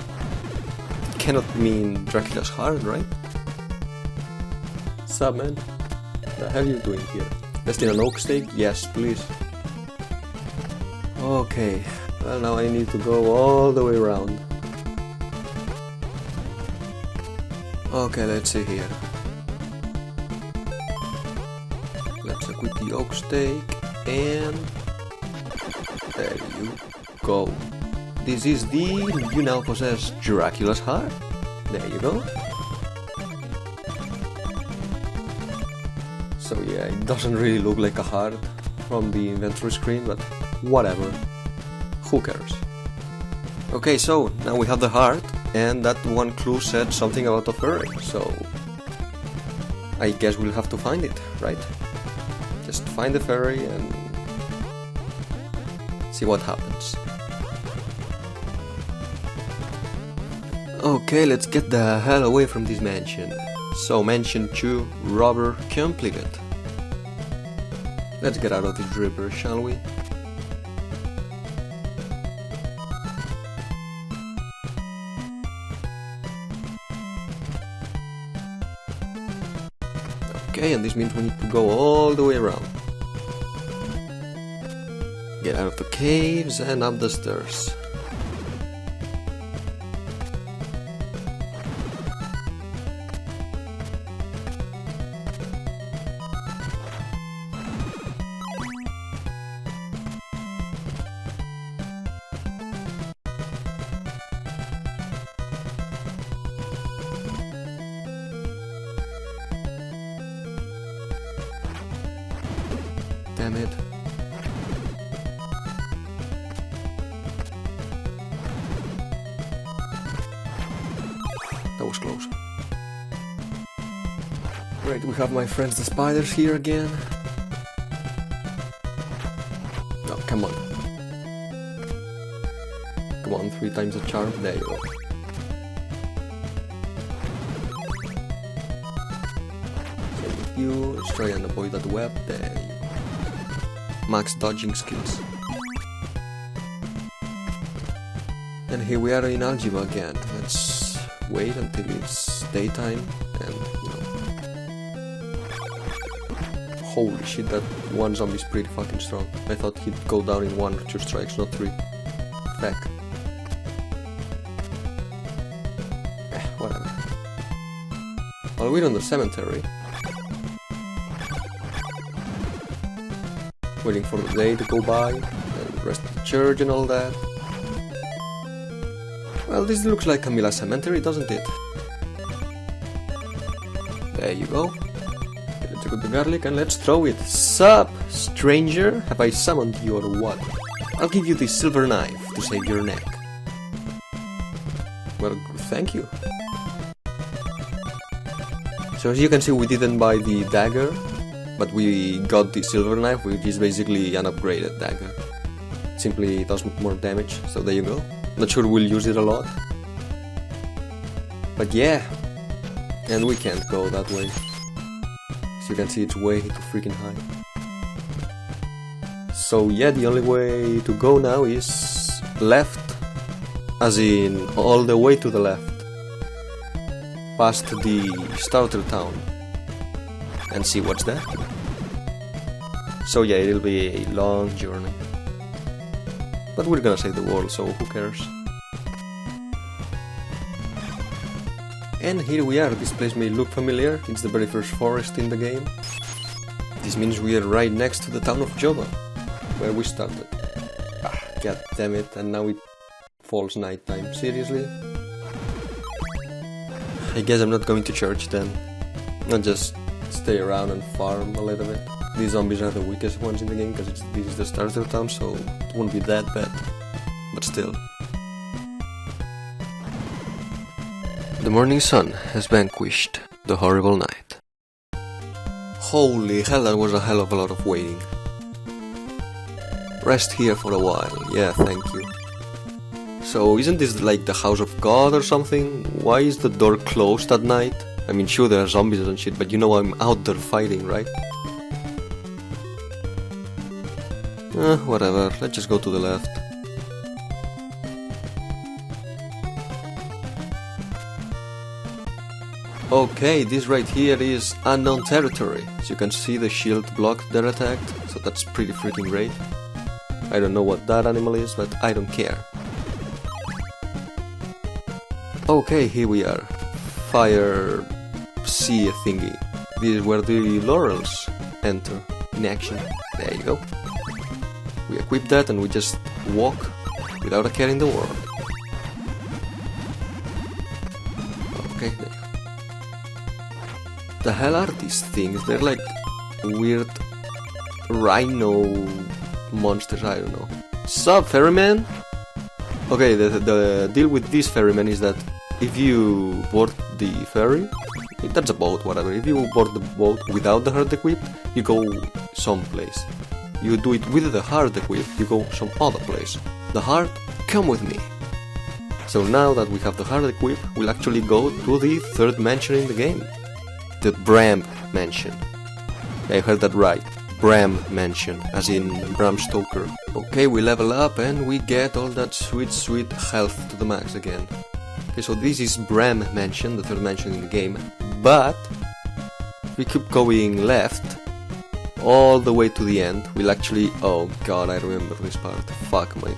It cannot mean Dracula's heart, right? Sup, man? The hell are you doing here? Best in an oak steak? Yes, please. Okay, well now I need to go all the way around. Okay, let's see here. Let's equip the oak steak and there you go. This is the you now possess Dracula's heart. There you go. So yeah, it doesn't really look like a heart. from the inventory screen, but whatever. Who cares? Okay, so now we have the heart, and that one clue said something about a fairy, so I guess we'll have to find it, right? Just find the fairy and see what happens. Okay, let's get the hell away from this mansion. So, mansion 2, robber completed. Let's get out of this river, shall we? Okay, and this means we need to go all the way around. Get out of the caves and up the stairs. Damn it. That was close. Great, we have my friends the spiders here again. Oh, come on. Come on, 3 times the charm. There you go. Same with you. Let's try and avoid that web. There you go. Max dodging skills. And here we are in algebra again. Let's wait until it's daytime and, you know. Holy shit, that one zombie is pretty fucking strong. I thought he'd go down in 1 or 2 strikes, not 3. Feck. Whatever. While we're on the cemetery, waiting for the day to go by, and rest of the church and all that. Well, this looks like Camilla's cemetery, doesn't it? There you go. Let's go to the garlic and let's throw it. Sup, stranger? Have I summoned you or what? I'll give you this silver knife to save your neck. Well, thank you. So as you can see, we didn't buy the dagger, but we got the silver knife, which is basically an upgraded dagger. Simply does more damage, so there you go. Not sure we'll use it a lot. But yeah, and we can't go that way. As you can see, it's way too freaking high. So yeah, the only way to go now is left, as in all the way to the left, past the starter town, and see what's there. So yeah, it'll be a long journey. But we're gonna save the world, so who cares? And here we are. This place may look familiar. It's the very first forest in the game. This means we are right next to the town of Jova, where we started. Ah, god damn it, and now it falls nighttime. Seriously? I guess I'm not going to church then. I'll just stay around and farm a little bit. These zombies are the weakest ones in the game, because this is the starter town, so it won't be that bad. But still. The morning sun has vanquished the horrible night. Holy hell, that was a hell of a lot of waiting. Rest here for a while, yeah, thank you. So, isn't this like the house of God or something? Why is the door closed at night? I mean, sure, there are zombies and shit, but you know I'm out there fighting, right? Whatever, let's just go to the left. Okay, this right here is unknown territory. As you can see, the shield blocked their attack, so that's pretty freaking great. I don't know what that animal is, but I don't care. Okay, here we are. Fire sea thingy. This is where the laurels enter in action. There you go. We equip that and we just walk without a care in the world. Okay, there you go. The hell are these things? They're like weird rhino monsters, I don't know. Sup, ferryman? Okay, the deal with this ferryman is that if you board the ferry, that's a boat, whatever, if you board the boat without the heart equipped, you go someplace. You do it with the heart equipped, you go some other place. The heart, come with me. So now that we have the heart equipped, we'll actually go to the third mansion in the game. The Bram mansion. I heard that right. Bram mansion, as in Bram Stoker. Okay, we level up and we get all that sweet health to the max again. Okay, so this is Bram mansion, the third mansion in the game. But if we keep going left all the way to the end, we'll actually... Oh god, I remember this part. Fuck me.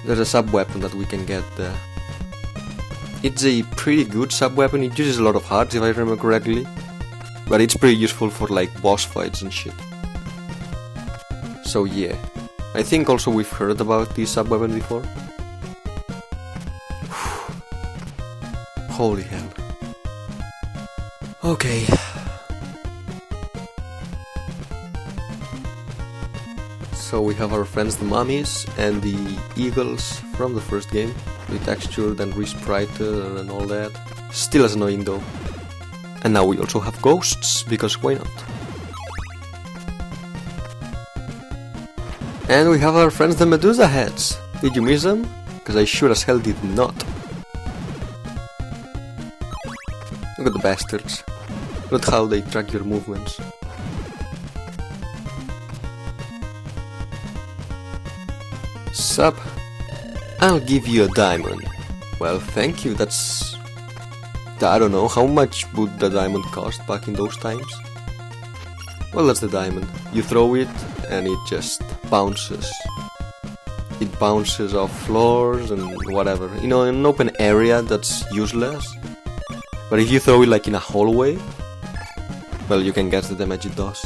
There's a sub-weapon that we can get there. It's a pretty good sub-weapon, it uses a lot of hearts if I remember correctly. But it's pretty useful for like boss fights and shit. So yeah. I think also we've heard about this sub-weapon before. Holy hell. Okay. So we have our friends the mummies and the eagles from the first game. Retextured and resprited and all that. Still as annoying though. And now we also have ghosts, because why not? And we have our friends the Medusa heads. Did you miss them? Because I sure as hell did not. Look at the bastards. Look at how they track your movements. Sup? I'll give you a diamond. Well, thank you, that's... I don't know, how much would the diamond cost back in those times? Well, that's the diamond. You throw it and it just bounces. It bounces off floors and whatever. You know, in an open area that's useless. But if you throw it like in a hallway, well, you can guess the damage it does.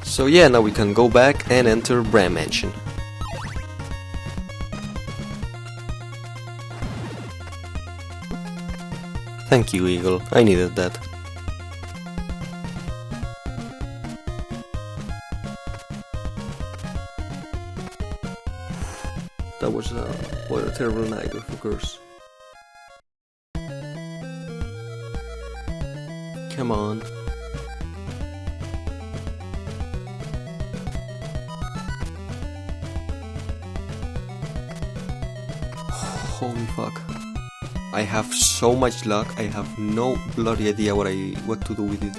So yeah, now we can go back and enter Bram Mansion. Thank you, Eagle. I needed that. That was what a terrible night, of course. Come on. Holy fuck. I have so much luck, I have no bloody idea what to do with it.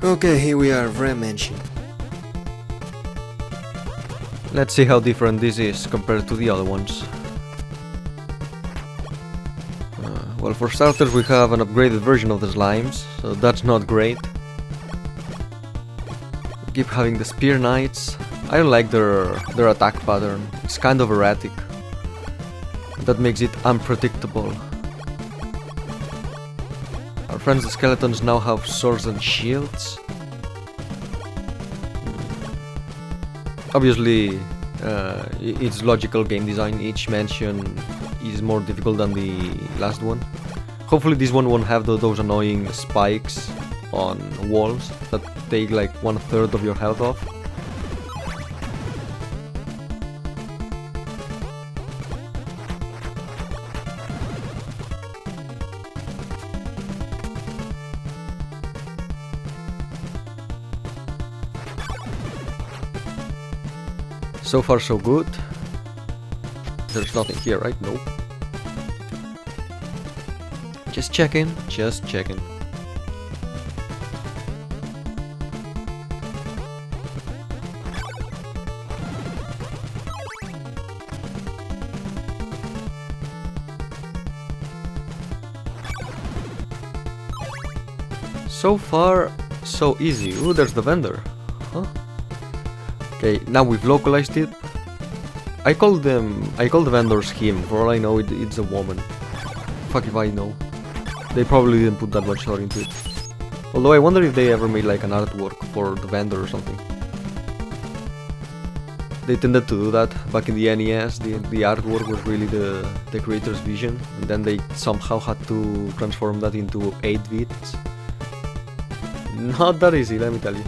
Okay, here we are, Bram Mansion. Let's see how different this is compared to the other ones. Well, for starters we have an upgraded version of the slimes, so that's not great. We keep having the Spear Knights. I don't like their attack pattern, it's kind of erratic. That makes it unpredictable. Our friends the skeletons now have swords and shields. Obviously, it's logical game design. Each mansion is more difficult than the last one. Hopefully this one won't have those annoying spikes on walls that take like 1/3 of your health off. So far so good. There's nothing here, right? Nope. Just checking, just checking. So far, so easy. Ooh, there's the vendor. Huh? Okay, now we've localized it. I call the vendors him. For all I know, it's a woman. Fuck if I know. They probably didn't put that much thought into it. Although I wonder if they ever made like an artwork for the vendor or something. They tended to do that back in the NES. The artwork was really the creator's vision, and then they somehow had to transform that into 8 bits. Not that easy, let me tell you.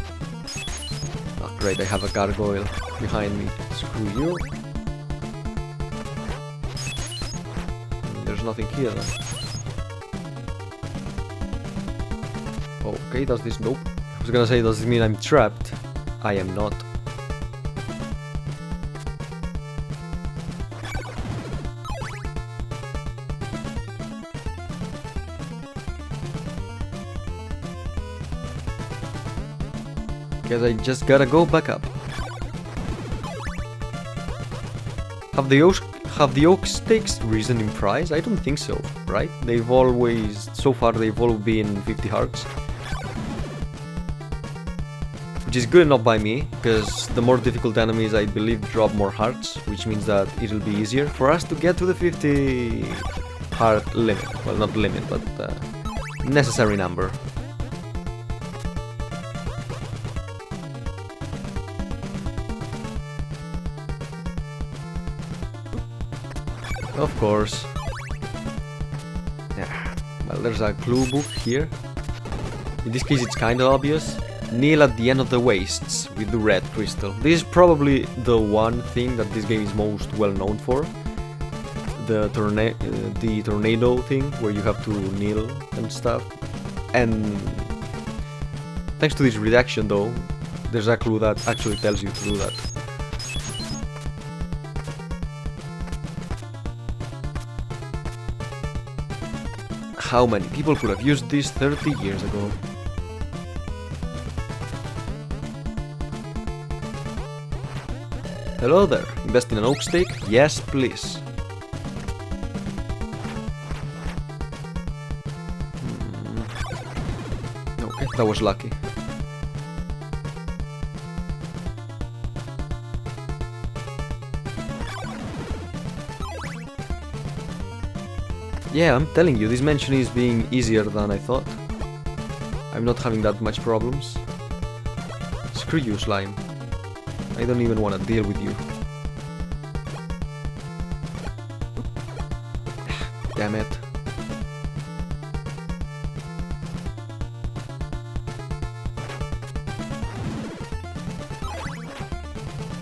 Oh, great, I have a gargoyle behind me. Screw you. There's nothing here then. Okay, does this... Nope. I was gonna say, does this mean I'm trapped? I am not. Guess I just gotta go back up. Have the oak stakes risen in price? I don't think so, right? They've always, so far they've all been 50 hearts. Which is good enough by me, because the more difficult enemies I believe drop more hearts, which means that it'll be easier for us to get to the 50 heart limit. Well, not limit, but necessary number. Of course. Yeah. Well, there's a clue book here. In this case it's kinda obvious. Kneel at the end of the wastes with the red crystal. This is probably the one thing that this game is most well known for. The tornado thing, where you have to kneel and stuff. And thanks to this redaction though, there's a clue that actually tells you to do that. How many people could have used this 30 years ago? Hello there, invest in an oak stake? Yes, please. Okay, that was lucky. Yeah, I'm telling you, this mansion is being easier than I thought. I'm not having that much problems. Screw you, slime. I don't even want to deal with you. Damn it.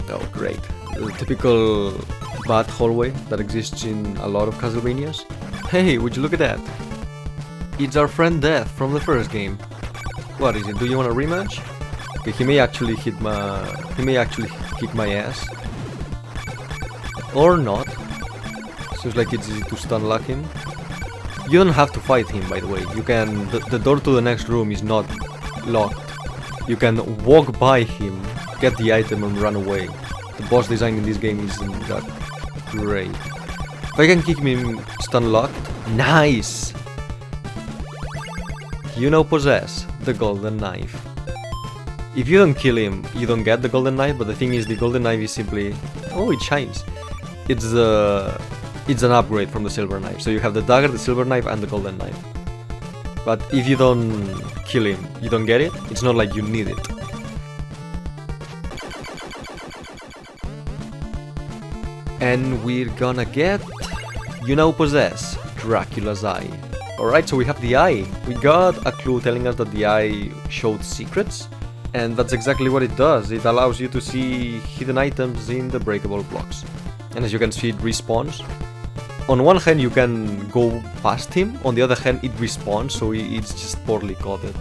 Oh, great. The typical bad hallway that exists in a lot of Castlevanias. Hey, would you look at that? It's our friend Death from the first game. What is it? Do you want a rematch? Okay, he may actually kick my ass. Or not. Seems like it's easy to stun lock him. You don't have to fight him, by the way. You can... The door to the next room is not locked. You can walk by him, get the item and run away. The boss design in this game isn't that great. If I can keep him stun locked, nice! You now possess the golden knife. If you don't kill him, you don't get the golden knife, but the thing is, the golden knife is simply... Oh, it shines! It's an upgrade from the silver knife. So you have the dagger, the silver knife, and the golden knife. But if you don't kill him, you don't get it. It's not like you need it. And we're gonna get... You now possess Dracula's eye. Alright, so we have the eye. We got a clue telling us that the eye showed secrets. And that's exactly what it does. It allows you to see hidden items in the breakable blocks. And as you can see, it respawns. On one hand you can go past him, on the other hand it respawns, so it's just poorly coded.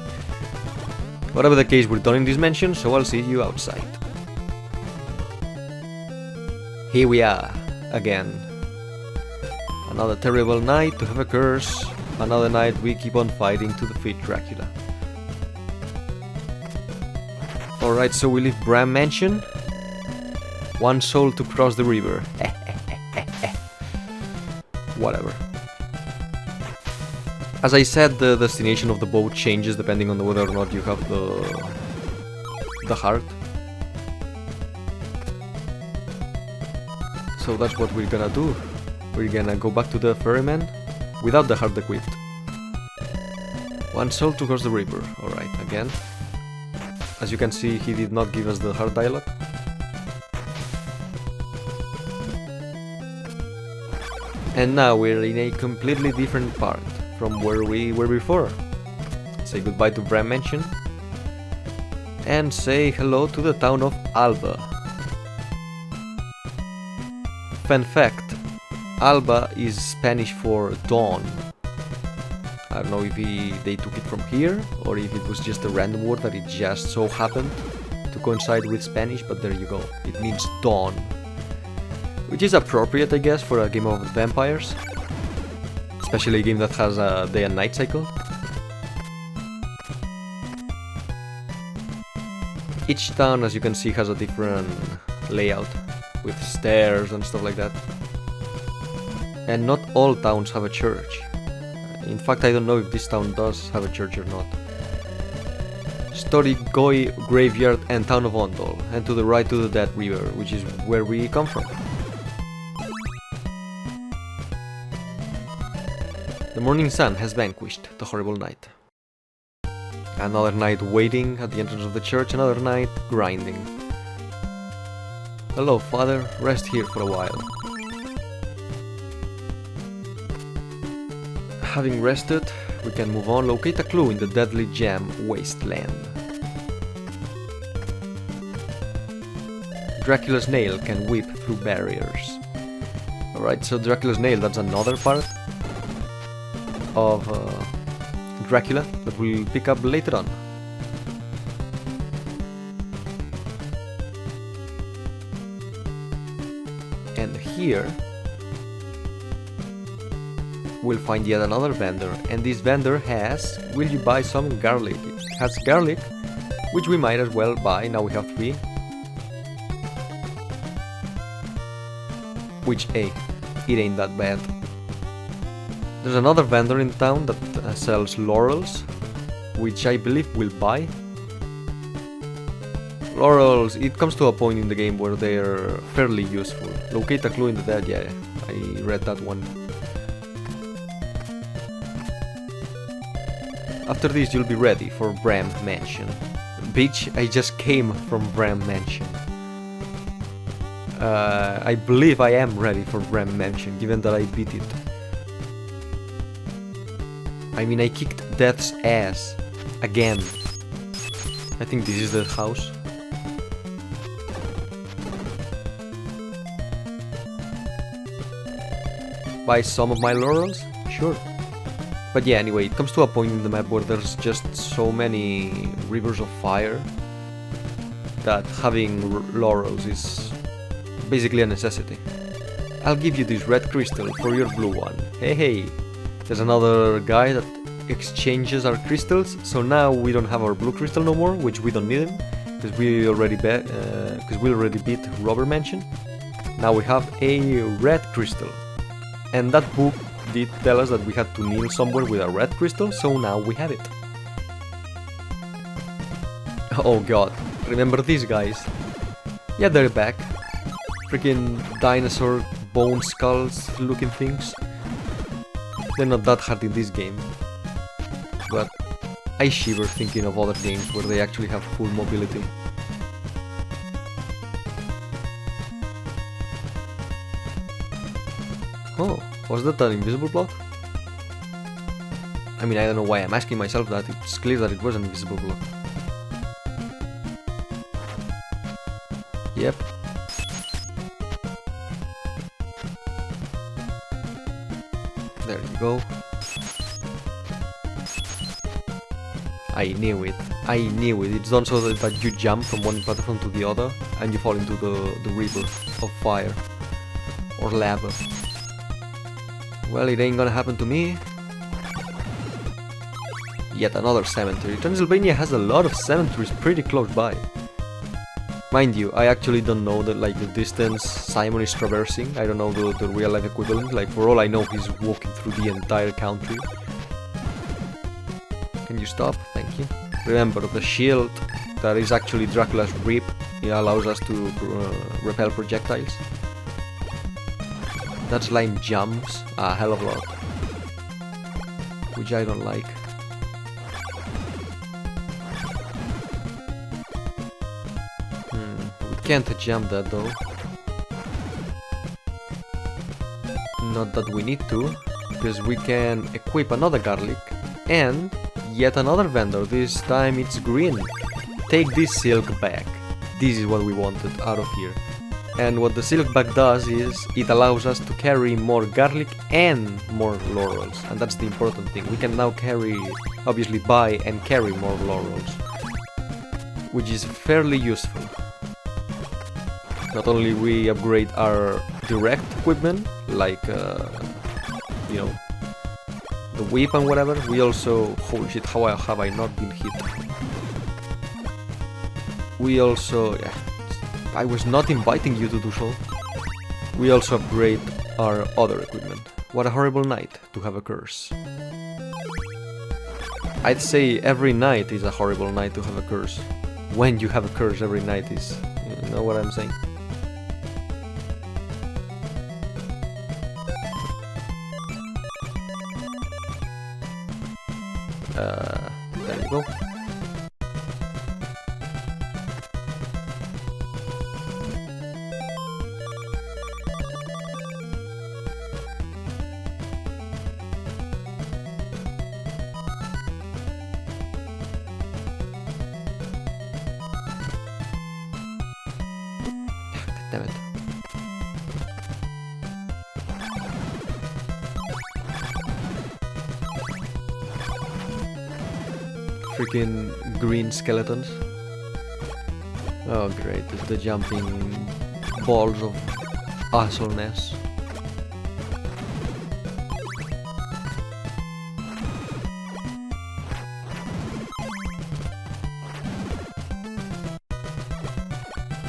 Whatever the case, we're done in this mansion, so I'll see you outside. Here we are, again. Another terrible night to have a curse, another night we keep on fighting to defeat Dracula. Alright, so we leave Bram Mansion. One soul to cross the river. Whatever. As I said, the destination of the boat changes depending on whether or not you have the heart. So that's what we're gonna do. We're gonna go back to the ferryman without the heart equipped. One soul to cross the river. Alright, again. As you can see, he did not give us the heart dialogue. And now we're in a completely different part from where we were before. Say goodbye to Bram Mansion. and say hello to the town of Alba. Fun fact, Alba is Spanish for dawn. I don't know if they took it from here or if it was just a random word that it just so happened to coincide with Spanish, but there you go, it means dawn. Which is appropriate, I guess, for a game of vampires. Especially a game that has a day and night cycle. Each town, as you can see, has a different layout, with stairs and stuff like that. And not all towns have a church. In fact, I don't know if this town does have a church or not. Storigoi Graveyard and Town of Ondol, and to the right to the Dead River, which is where we come from. The morning sun has vanquished the horrible night. Another night waiting at the entrance of the church, another night grinding. Hello, father, rest here for a while. Having rested, we can move on. Locate a clue in the deadly gem wasteland. Dracula's nail can whip through barriers. Alright, so Dracula's nail, that's another part of Dracula that we'll pick up later on. And here we'll find yet another vendor, and this vendor has, will you buy some garlic? It has garlic, which we might as well buy, now we have 3. Which, hey, it ain't that bad. There's another vendor in town that sells laurels, which I believe we'll buy. Laurels, it comes to a point in the game where they're fairly useful. Locate a clue in the dead, yeah, I read that one. After this, you'll be ready for Bram Mansion. Bitch, I just came from Bram Mansion. I believe I am ready for Bram Mansion, given that I beat it. I mean, I kicked Death's ass. Again. I think this is the house. Buy some of my laurels? Sure. But yeah, anyway, it comes to a point in the map where there's just so many rivers of fire that having laurels is basically a necessity. I'll give you this red crystal for your blue one. Hey hey, there's another guy that exchanges our crystals, so now we don't have our blue crystal no more, which we don't need him, because we already beat Robber Mansion. Now we have a red crystal, and that book did tell us that we had to kneel somewhere with a red crystal, so now we have it. Oh god, remember these guys? Yeah, they're back. Freaking dinosaur bone skulls looking things. They're not that hard in this game, but I shiver thinking of other games where they actually have full mobility. Oh, was that an invisible block? I mean, I don't know why I'm asking myself that, it's clear that it was an invisible block. Yep. There you go. I knew it. I knew it. It's done so that you jump from one platform to the other and you fall into the river of fire. Or lava. Well, it ain't gonna happen to me. Yet another cemetery. Transylvania has a lot of cemeteries pretty close by. Mind you, I actually don't know the distance Simon is traversing. I don't know the real life equivalent. Like, for all I know, he's walking through the entire country. Can you stop? Thank you. Remember, the shield that is actually Dracula's rib, it allows us to repel projectiles. That slime jumps a hell of a lot, which I don't like. We can't jump that though. Not that we need to, because we can equip another garlic and yet another vendor. This time it's green. take this silk bag. This is what we wanted out of here. And what the silk bag does is it allows us to carry more garlic and more laurels. And that's the important thing. We can now obviously buy and carry more laurels, which is fairly useful. Not only we upgrade our direct equipment, like, you know, the whip and whatever, we also... Holy shit, how have I not been hit? We also... yeah, I was not inviting you to do so. We also upgrade our other equipment. What a horrible night to have a curse. I'd say every night is a horrible night to have a curse. When you have a curse, every night is... you know what I'm saying? There you go. Damn it. Freaking green skeletons. Oh great, it's the jumping balls of assholeness.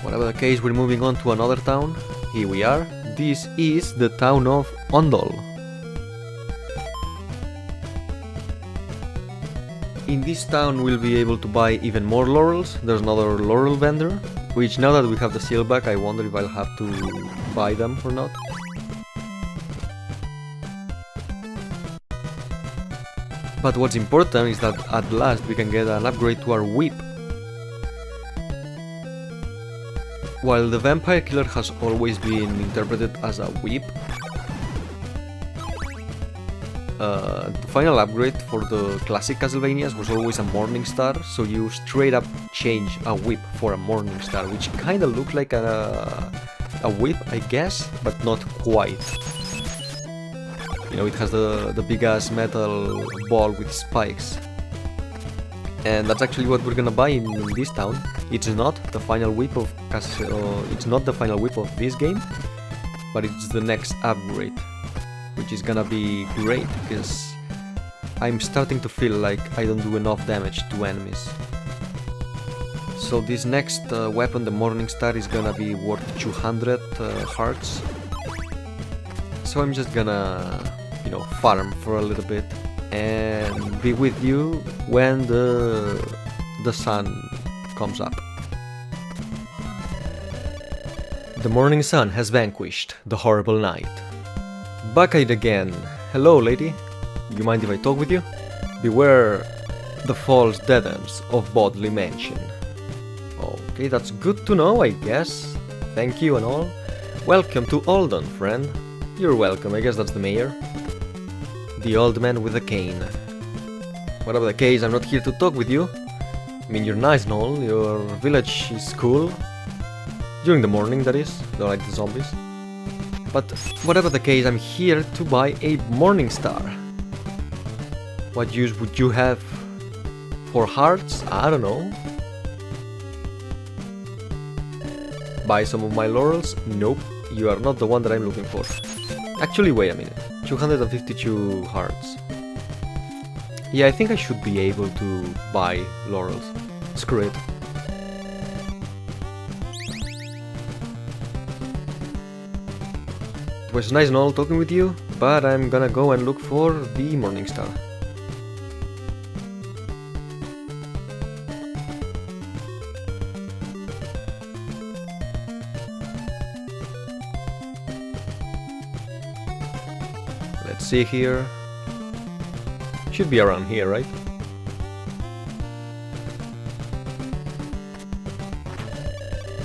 Whatever the case, we're moving on to another town. Here we are. This is the town of Ondol. In this town we'll be able to buy even more laurels. There's another laurel vendor, which now that we have the silverback, I wonder if I'll have to buy them or not. But what's important is that at last we can get an upgrade to our whip. While the vampire killer has always been interpreted as a whip, the final upgrade for the classic Castlevanias was always a morning star, so you straight up change a whip for a morning star, which kinda looks like a whip, I guess, but not quite. You know, it has the big ass metal ball with spikes. And that's actually what we're gonna buy in this town. It's not the final whip of it's not the final whip of this game, but it's the next upgrade, which is gonna be great because I'm starting to feel like I don't do enough damage to enemies. So this next weapon, the Morning Star, is gonna be worth 200 hearts. So I'm just gonna, you know, farm for a little bit and be with you when the sun comes up. The morning sun has vanquished the horrible night. Back at it again. Hello, lady. You mind if I talk with you? Beware the false dead ends of Bodley Mansion. Okay, that's good to know, I guess. Thank you and all. Welcome to Oldon, friend. You're welcome, I guess that's the mayor. The old man with a cane. Whatever the case, I'm not here to talk with you. I mean, you're nice and all, your village is cool. During the morning, that is, not like the zombies. But whatever the case, I'm here to buy a Morning Star. What use would you have for hearts? I don't know. Buy some of my laurels? Nope, you are not the one that I'm looking for. Actually, wait a minute. 252 hearts. Yeah, I think I should be able to buy laurels. Screw it. It was nice and all talking with you, but I'm gonna go and look for the Morning Star. Let's see here. Should be around here, right?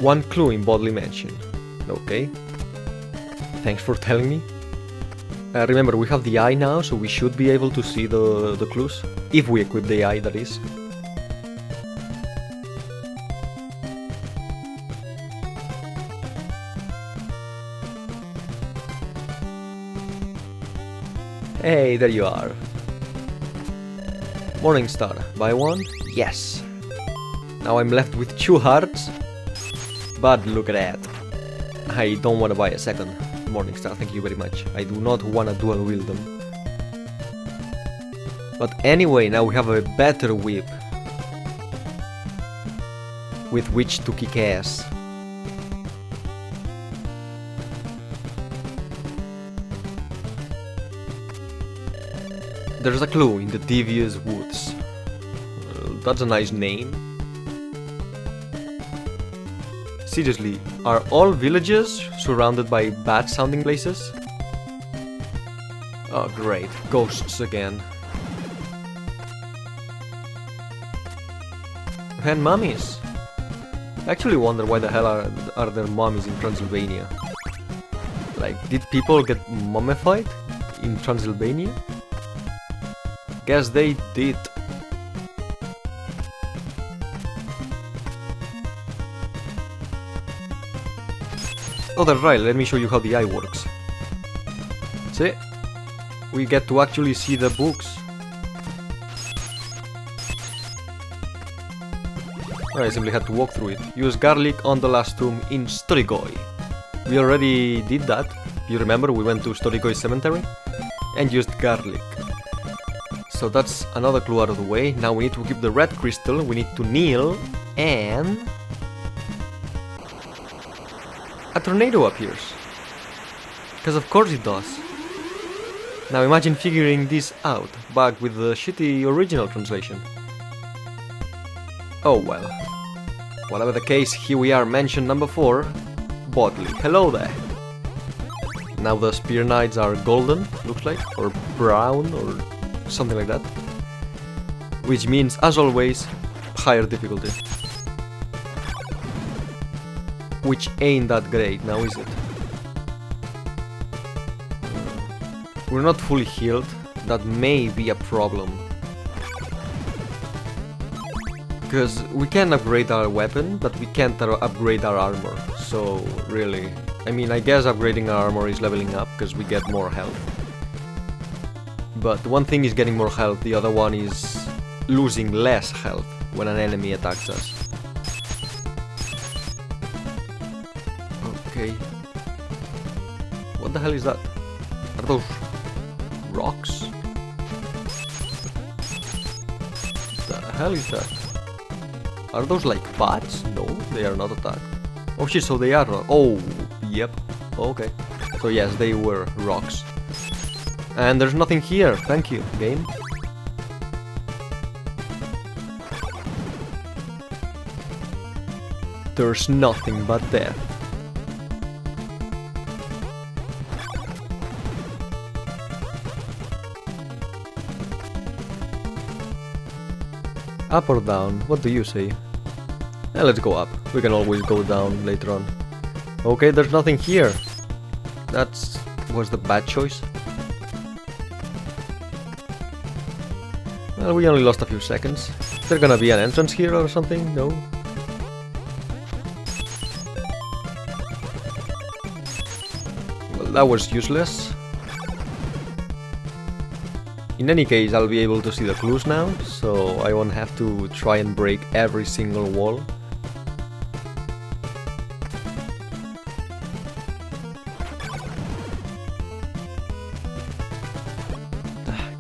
One clue in Bodley Mansion. Okay. Thanks for telling me. Remember, we have the eye now, so we should be able to see the clues. If we equip the eye, that is. Hey, there you are. Morningstar. Buy one? Yes. Now I'm left with 2 hearts. But look at that. I don't want to buy a second Morningstar, thank you very much. I do not want to dual wield them. But anyway, now we have a better whip with which to kick ass. There's a clue in the Devious Woods. That's a nice name. Seriously, are all villages surrounded by bad sounding places? Oh great, ghosts again. And mummies. I actually wonder why the hell are there mummies in Transylvania? Like, did people get mummified in Transylvania? Guess they did. Oh, that's right, let me show you how the eye works. See? We get to actually see the books. I simply had to walk through it. Use garlic on the last tomb in Storigoi. We already did that. You remember, we went to Storigoi Cemetery and used garlic. So that's another clue out of the way. Now we need to keep the red crystal, we need to kneel, and a tornado appears. Because of course it does. Now imagine figuring this out, back with the shitty original translation. Oh well. Whatever the case, here we are, mansion number 4, Bodley. Hello there. Now the spear knights are golden, looks like, or brown, or something like that. Which means, as always, higher difficulty. Which ain't that great, now is it? We're not fully healed, that may be a problem. Because we can upgrade our weapon, but we can't upgrade our armor, so really... I mean, I guess upgrading our armor is leveling up, because we get more health. But one thing is getting more health, the other one is losing less health when an enemy attacks us. Okay. What the hell is that? Are those rocks? What the hell is that? Are those like bats? No, they are not attacked. Oh shit, so they are... Oh, yep. Okay. So yes, they were rocks. And there's nothing here, thank you, game. There's nothing but death. Up or down? What do you say? Let's go up. We can always go down later on. Okay, there's nothing here. That was the bad choice. Well, we only lost a few seconds. Is there gonna be an entrance here or something? No? Well, that was useless. In any case, I'll be able to see the clues now, so I won't have to try and break every single wall.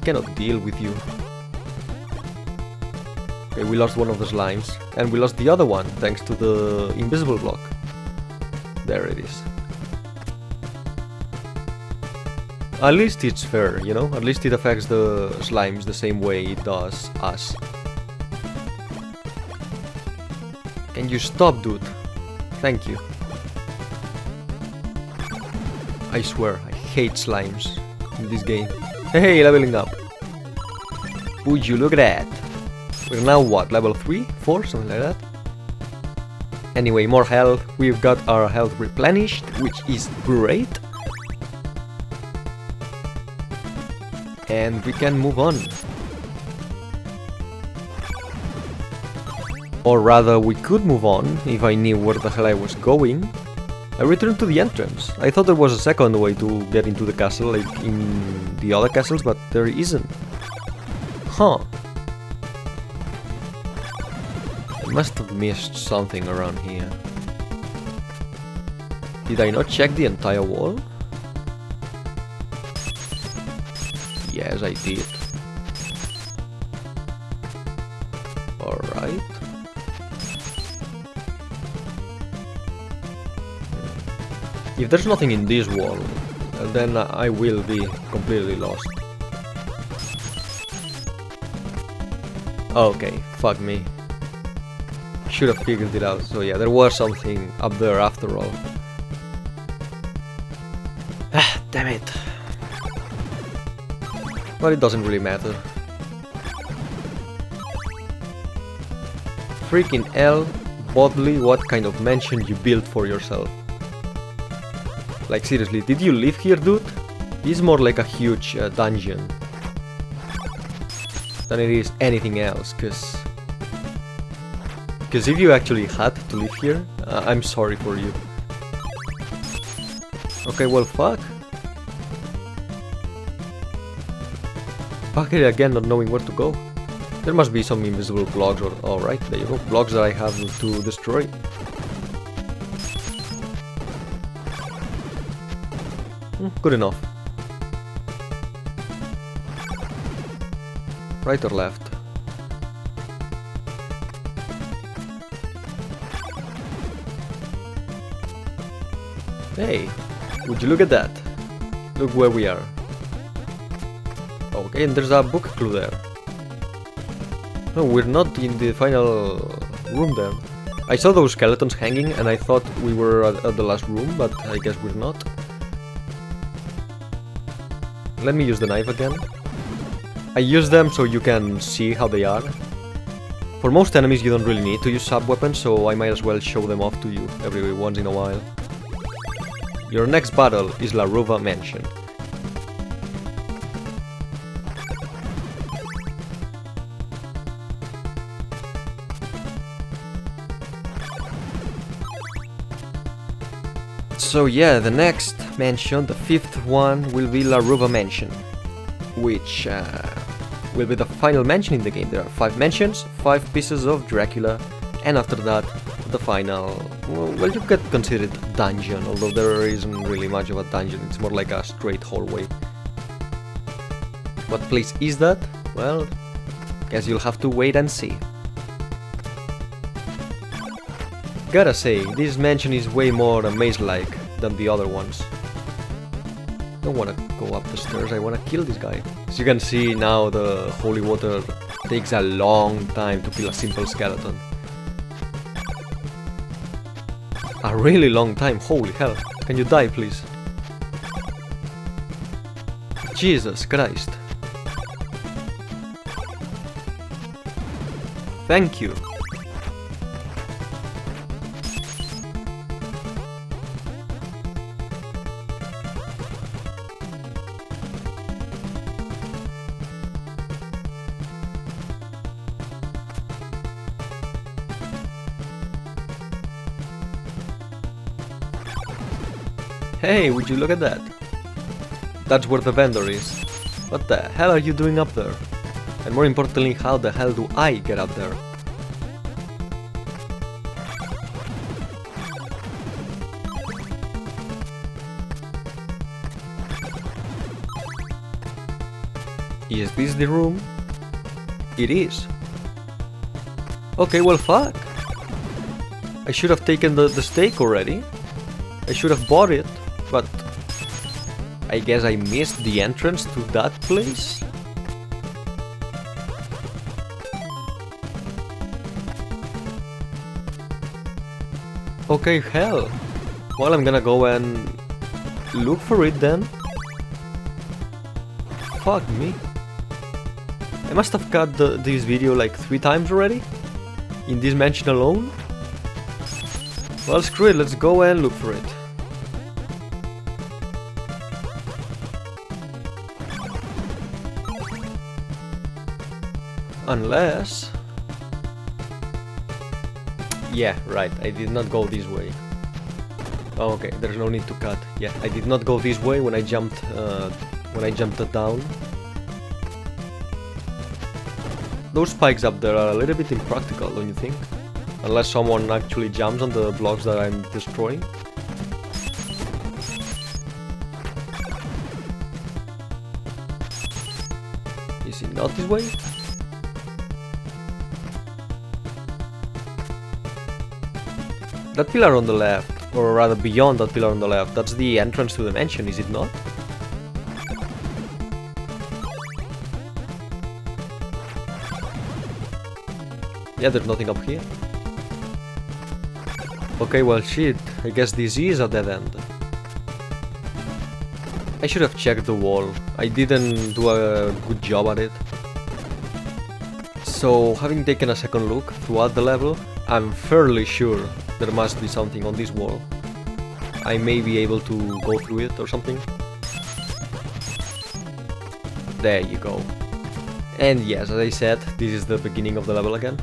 Cannot deal with you. Okay, we lost one of the slimes, and we lost the other one, thanks to the invisible block. There it is. At least it's fair, you know? At least it affects the slimes the same way it does us. Can you stop, dude? Thank you. I swear, I hate slimes in this game. Hey, leveling up. Would you look at that? We're now what, level 3? 4? Something like that? Anyway, more health. We've got our health replenished, which is great. And we can move on. Or rather, we could move on if I knew where the hell I was going. I returned to the entrance. I thought there was a second way to get into the castle, like in the other castles, but there isn't. Huh. I must have missed something around here. Did I not check the entire wall? Yes, I did. Alright. If there's nothing in this wall, then I will be completely lost. Okay, fuck me. Should have figured it out. So yeah, there was something up there after all. Ah, damn it. But it doesn't really matter. Freaking hell, Bodley, what kind of mansion you built for yourself? Like seriously, did you live here, dude? This is more like a huge dungeon than it is anything else, cause if you actually had to live here, I'm sorry for you. Okay, well, fuck. Fuck it again, not knowing where to go. There must be some invisible blocks or... Alright, there you go. Blocks that I have to destroy. Good enough. Right or left? Hey, would you look at that? Look where we are. Okay, and there's a book clue there. No, we're not in the final room then. I saw those skeletons hanging and I thought we were at the last room, but I guess we're not. Let me use the knife again. I use them so you can see how they are. For most enemies you don't really need to use sub-weapons, so I might as well show them off to you every once in a while. Your next battle is La Ruva Mansion. So yeah, the next mansion, the fifth one, will be La Ruva Mansion, which will be the final mansion in the game. There are 5 mansions, 5 pieces of Dracula, and after that, the final, well, you could consider it dungeon, although there isn't really much of a dungeon, it's more like a straight hallway. What place is that? Well, guess you'll have to wait and see. Gotta say, this mansion is way more maze-like than the other ones. Don't wanna go up the stairs, I wanna kill this guy. As you can see now, the holy water takes a long time to kill a simple skeleton. A really long time, holy hell. Can you die, please? Jesus Christ. Thank you. Hey, would you look at that? That's where the vendor is. What the hell are you doing up there? And more importantly, how the hell do I get up there? Is this the room? It is. Okay, well fuck. I should have taken the steak already. I should have bought it, but I guess I missed the entrance to that place? Okay, hell. Well, I'm gonna go and look for it then. Fuck me. I must have cut this video like 3 times already? In this mansion alone? Well, screw it, let's go and look for it. Unless... Yeah, right, I did not go this way. Oh, okay, there's no need to cut. Yeah, I did not go this way when I jumped down. Those spikes up there are a little bit impractical, don't you think? Unless someone actually jumps on the blocks that I'm destroying. Is it not this way? That pillar on the left, or rather beyond that pillar on the left, that's the entrance to the mansion, is it not? Yeah, there's nothing up here. Okay, well shit, I guess this is a dead end. I should have checked the wall. I didn't do a good job at it. So, having taken a second look throughout the level, I'm fairly sure there must be something on this wall. I may be able to go through it or something. There you go. And yes, as I said, this is the beginning of the level again.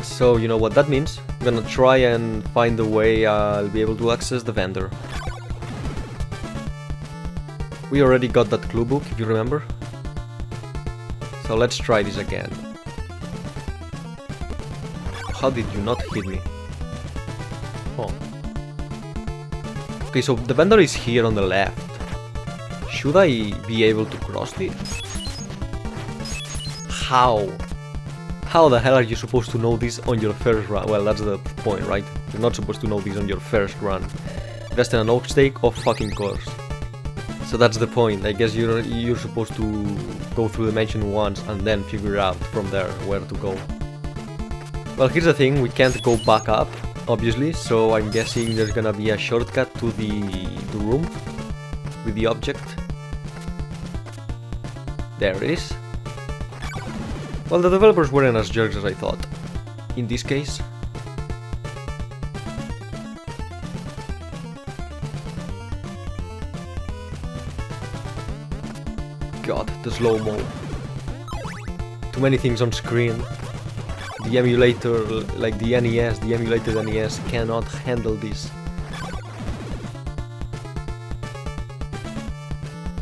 So you know what that means. I'm gonna try and find a way I'll be able to access the vendor. We already got that clue book, if you remember. So let's try this again. How did you not hit me? Oh. Okay, so the vendor is here on the left. Should I be able to cross this? How? How the hell are you supposed to know this on your first run? Well, that's the point, right? You're not supposed to know this on your first run. Just an oak stake, of fucking course. So that's the point. I guess you're supposed to go through the mansion once and then figure out from there where to go. Well, here's the thing, we can't go back up, obviously, so I'm guessing there's gonna be a shortcut to the room with the object. There it is. Well, the developers weren't as jerks as I thought. In this case. God, the slow-mo. Too many things on screen. The emulator, like the NES, the emulated NES cannot handle this.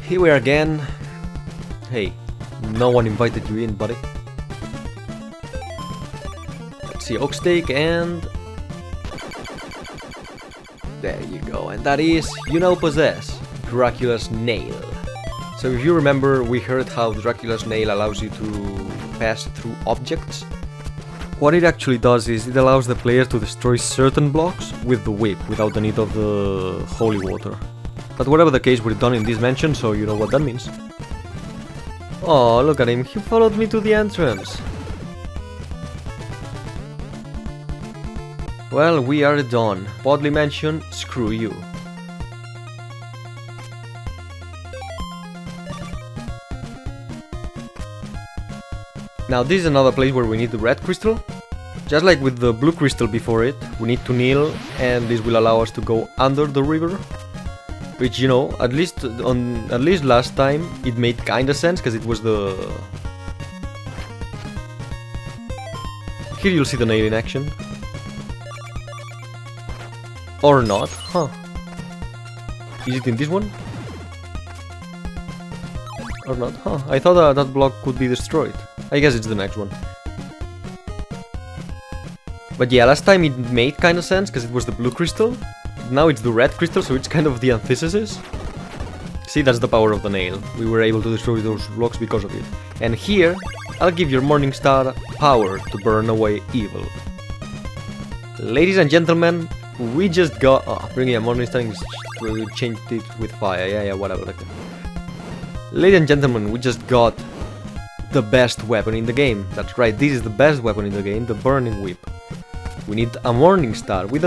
Here we are again. Hey, no one invited you in, buddy. Let's see, oak stake and... There you go, and that is, you now possess Dracula's Nail. So if you remember, we heard how Dracula's Nail allows you to pass through objects. What it actually does is it allows the player to destroy certain blocks with the whip without the need of the holy water. But whatever the case, we're done in this mansion, so you know what that means. Oh, look at him, he followed me to the entrance. Well, we are done. Bodley Mansion, screw you. Now this is another place where we need the red crystal. Just like with the blue crystal before it, we need to kneel, and this will allow us to go under the river. Which, you know, at least last time it made kinda sense, because it was the... Here you'll see the nail in action. Or not, huh? Is it in this one? Or not, huh? I thought that block could be destroyed. I guess it's the next one. But yeah, last time it made kind of sense, because it was the blue crystal. Now it's the red crystal, so it's kind of the antithesis. See, that's the power of the nail. We were able to destroy those blocks because of it. And here, I'll give your Morning Star power to burn away evil. Ladies and gentlemen, we just got... Oh, bringing a Morning Star, we changed it with fire. Yeah, whatever. Okay. Ladies and gentlemen, we just got the best weapon in the game. That's right, this is the best weapon in the game, the Burning Whip. We need a Morning Star. We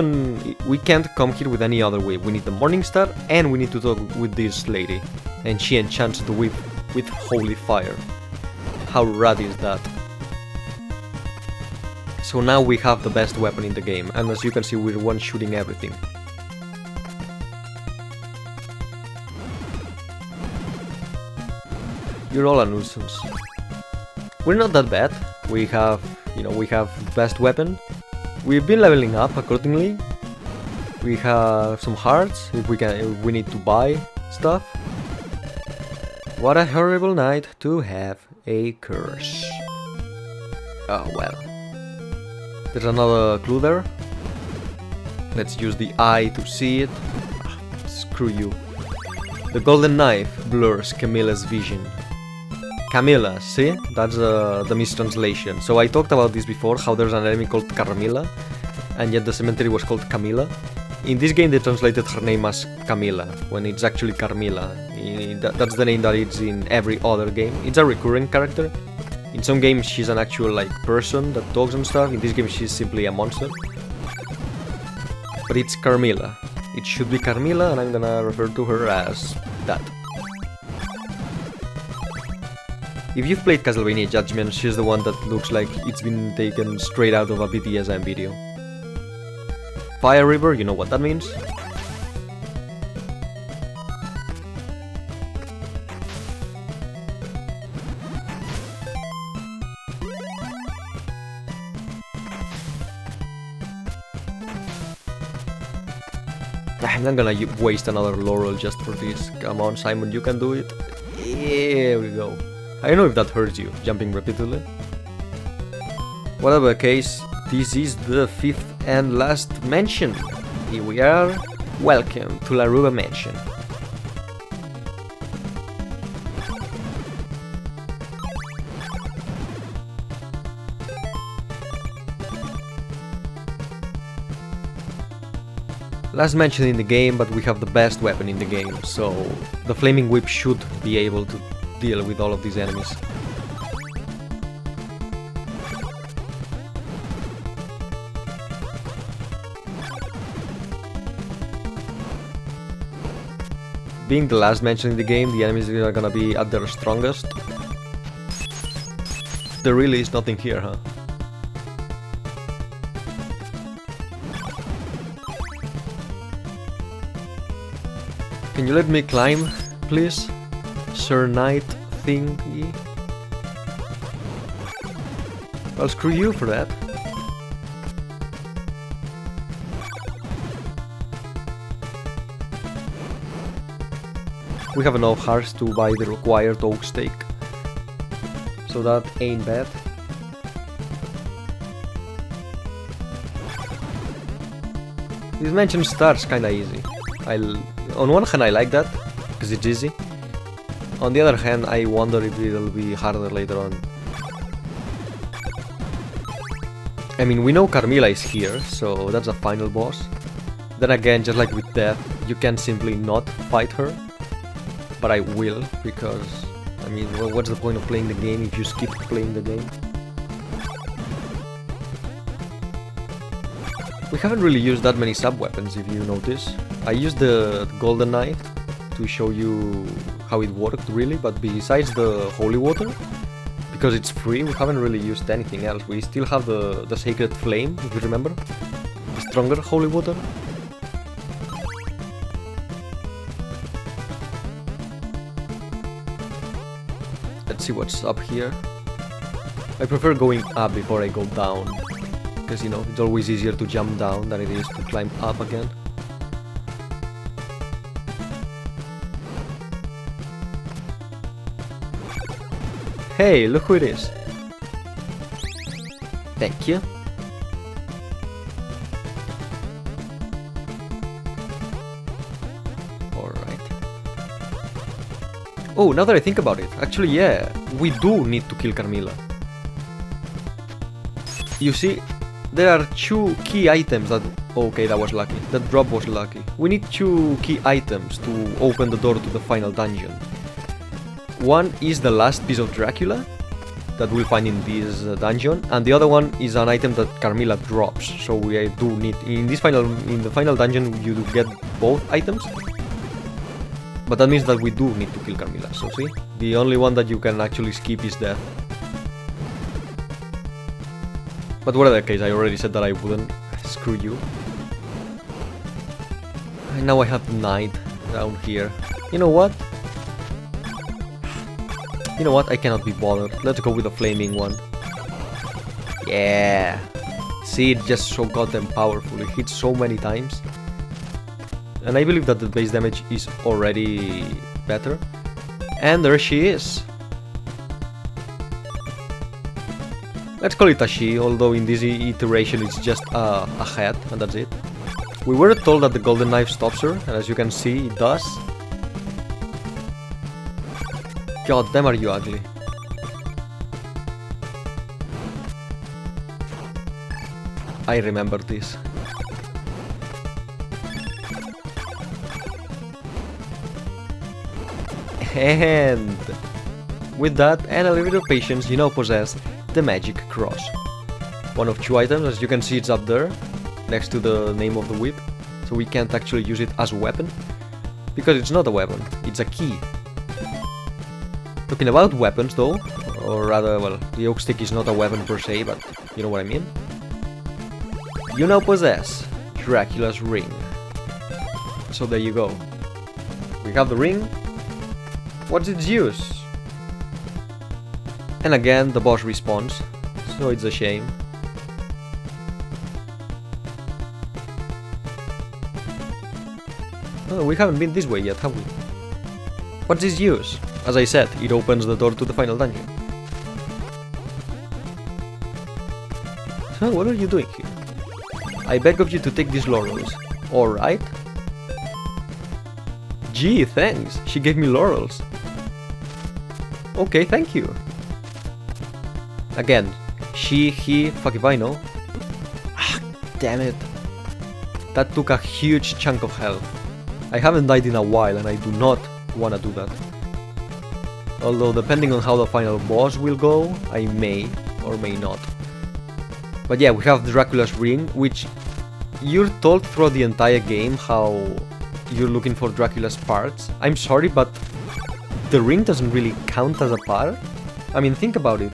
can't come here with any other whip. We need the Morning Star, and we need to talk with this lady. And she enchants the whip with holy fire. How rad is that? So now we have the best weapon in the game, and as you can see, we're one-shooting everything. You're all a nuisance. We're not that bad. We have, you know, we have best weapon. We've been leveling up accordingly. We have some hearts if we need to buy stuff. What a horrible night to have a curse. Oh well. There's another clue there. Let's use the eye to see it. Screw you. The golden knife blurs Camilla's vision. Camilla, see? That's the mistranslation. So I talked about this before, how there's an enemy called Carmilla, and yet the cemetery was called Camilla. In this game they translated her name as Camilla, when it's actually Carmilla. That's the name that it's in every other game. It's a recurring character. In some games she's an actual like person that talks and stuff. In this game she's simply a monster. But it's Carmilla. It should be Carmilla, and I'm gonna refer to her as that. If you've played Castlevania Judgment, she's the one that looks like it's been taken straight out of a BDSM video. Fire River, you know what that means? I'm not gonna waste another laurel just for this. Come on, Simon, you can do it. Here we go. I don't know if that hurts you, jumping repeatedly. Whatever case, this is the 5th and last mansion. Here we are. Welcome to Laruba Mansion. Last mention in the game, but we have the best weapon in the game, so the flaming whip should be able to deal with all of these enemies. Being the last mention in the game, the enemies are gonna be at their strongest. There really is nothing here, huh? Can you let me climb, please? Sir Knight thingy? Well, screw you for that. We have enough hearts to buy the required oak stake, so that ain't bad. This mansion starts kinda easy. On one hand I like that, because it's easy. On the other hand, I wonder if it'll be harder later on. I mean, we know Carmilla is here, so that's a final boss. Then again, just like with Death, you can simply not fight her. But I will, because, I mean, what's the point of playing the game if you skip playing the game? We haven't really used that many sub-weapons, if you notice. I used the golden knife to show you how it worked, really, but besides the holy water, because it's free, we haven't really used anything else. We still have the sacred flame, if you remember, the stronger holy water. Let's see what's up here. I prefer going up before I go down, because, you know, it's always easier to jump down than it is to climb up again. Hey, look who it is. Thank you. Alright. Oh, now that I think about it, actually, yeah, we do need to kill Carmilla. You see, there are 2 key items that... Okay, that was lucky. That drop was lucky. We need 2 key items to open the door to the final dungeon. One is the last piece of Dracula that we'll find in this dungeon, and the other one is an item that Carmilla drops. So we do need in the final dungeon you do get both items, but that means that we do need to kill Carmilla. So see, the only one that you can actually skip is Death. But whatever case, I already said that I wouldn't. Screw you. And now I have Knight down here. You know what? I cannot be bothered. Let's go with the flaming one. Yeah. See, it's just so goddamn powerful. It hits so many times. and I believe that the base damage is already better. And there she is. Let's call it a she, although in this iteration it's just a head, and that's it. We were told that the golden knife stops her, and as you can see, it does. God damn, are you ugly. I remember this. And with that and a little bit of patience, you now possess the magic cross. One of two items, as you can see it's up there, next to the name of the whip, so we can't actually use it as a weapon, because it's not a weapon, it's a key. Talking about weapons though, or rather, well, the oak stick is not a weapon per se, but you know what I mean. You now possess Dracula's ring. So there you go. We have the ring. What's its use? And again, the boss respawns, so it's a shame. Oh, we haven't been this way yet, have we? What's its use? As I said, it opens the door to the final dungeon. So, what are you doing here? I beg of you to take these laurels. Alright. Gee, thanks. She gave me laurels. Okay, thank you. Again, she, he, fuck if I know. Ah, damn it. That took a huge chunk of health. I haven't died in a while and I do not want to do that. Although depending on how the final boss will go, I may or may not. But yeah, we have Dracula's ring, which you're told throughout the entire game how you're looking for Dracula's parts. I'm sorry, but the ring doesn't really count as a part. I mean, think about it.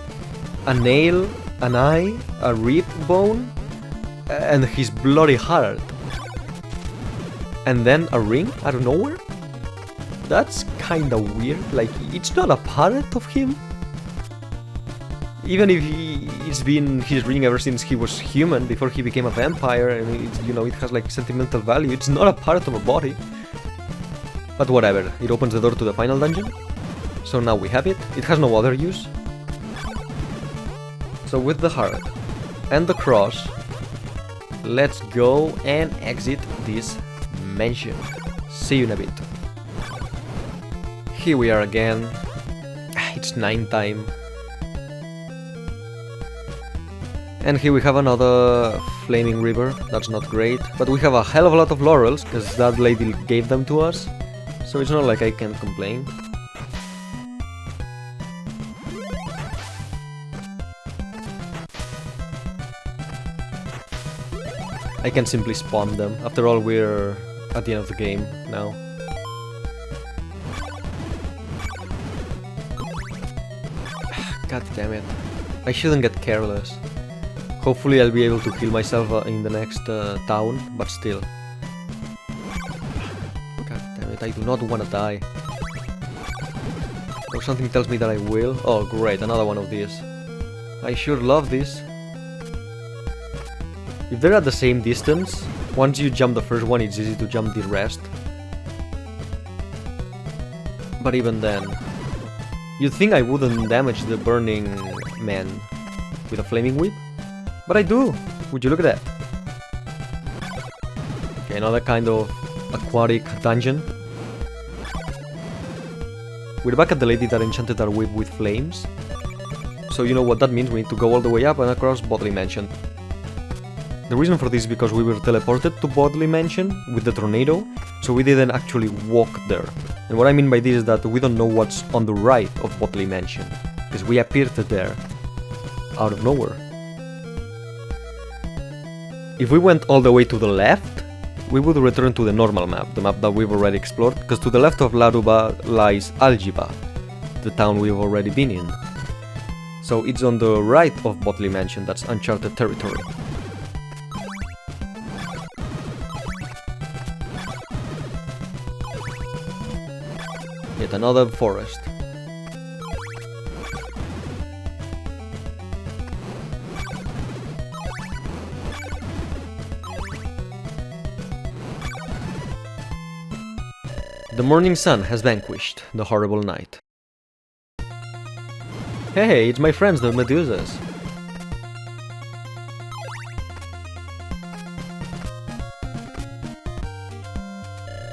A nail, an eye, a rib bone, and his bloody heart. And then a ring out of nowhere? That's kinda weird, like, it's not a part of him. Even if it's been his ring ever since he was human, before he became a vampire, and it's, you know, it has like sentimental value, it's not a part of a body. But whatever, it opens the door to the final dungeon. So now we have it, it has no other use. So with the heart and the cross, let's go and exit this mansion. See you in a bit. Here we are again. It's 9 time. And here we have another flaming river. That's not great, but we have a hell of a lot of laurels because that lady gave them to us, so it's not like I can complain. I can simply spawn them. After all, we're at the end of the game now. God damn it. I shouldn't get careless. Hopefully I'll be able to heal myself in the next town, but still. God damn it, I do not want to die. Or something tells me that I will. Oh great, another one of these. I sure love this. If they're at the same distance, once you jump the first one, it's easy to jump the rest. But even then, you'd think I wouldn't damage the burning man with a flaming whip, but I do. Would you look at that? Okay, another kind of aquatic dungeon. We're back at the lady that enchanted our whip with flames. So you know what that means, we need to go all the way up and across Bodley Mansion. The reason for this is because we were teleported to Bodley Mansion with the tornado, so we didn't actually walk there. And what I mean by this is that we don't know what's on the right of Bodley Mansion, because we appeared there, out of nowhere. If we went all the way to the left, we would return to the normal map, the map that we've already explored, because to the left of Laruba lies Algiba, the town we've already been in. So it's on the right of Bodley Mansion, that's uncharted territory. Yet another forest. The morning sun has vanquished the horrible night. Hey, it's my friends, the Medusas.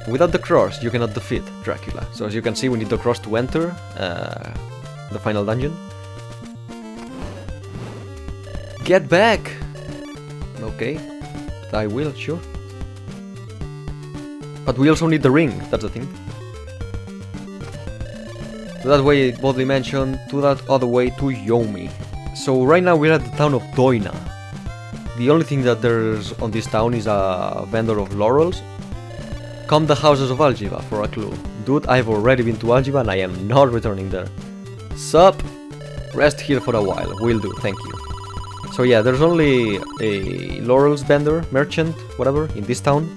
Without the cross, you cannot defeat Dracula. So as you can see, we need the cross to enter the final dungeon. Get back! Okay, I will, sure. But we also need the ring, that's the thing. So that way, boldly mentioned, to that other way to Yomi. So right now we're at the town of Doina. The only thing that there's on this town is a vendor of laurels. Come the houses of Algiva for a clue. Dude, I've already been to Algiva and I am not returning there. Sup? Rest here for a while. Will do, thank you. So yeah, there's only a laurels vendor, merchant, whatever, in this town.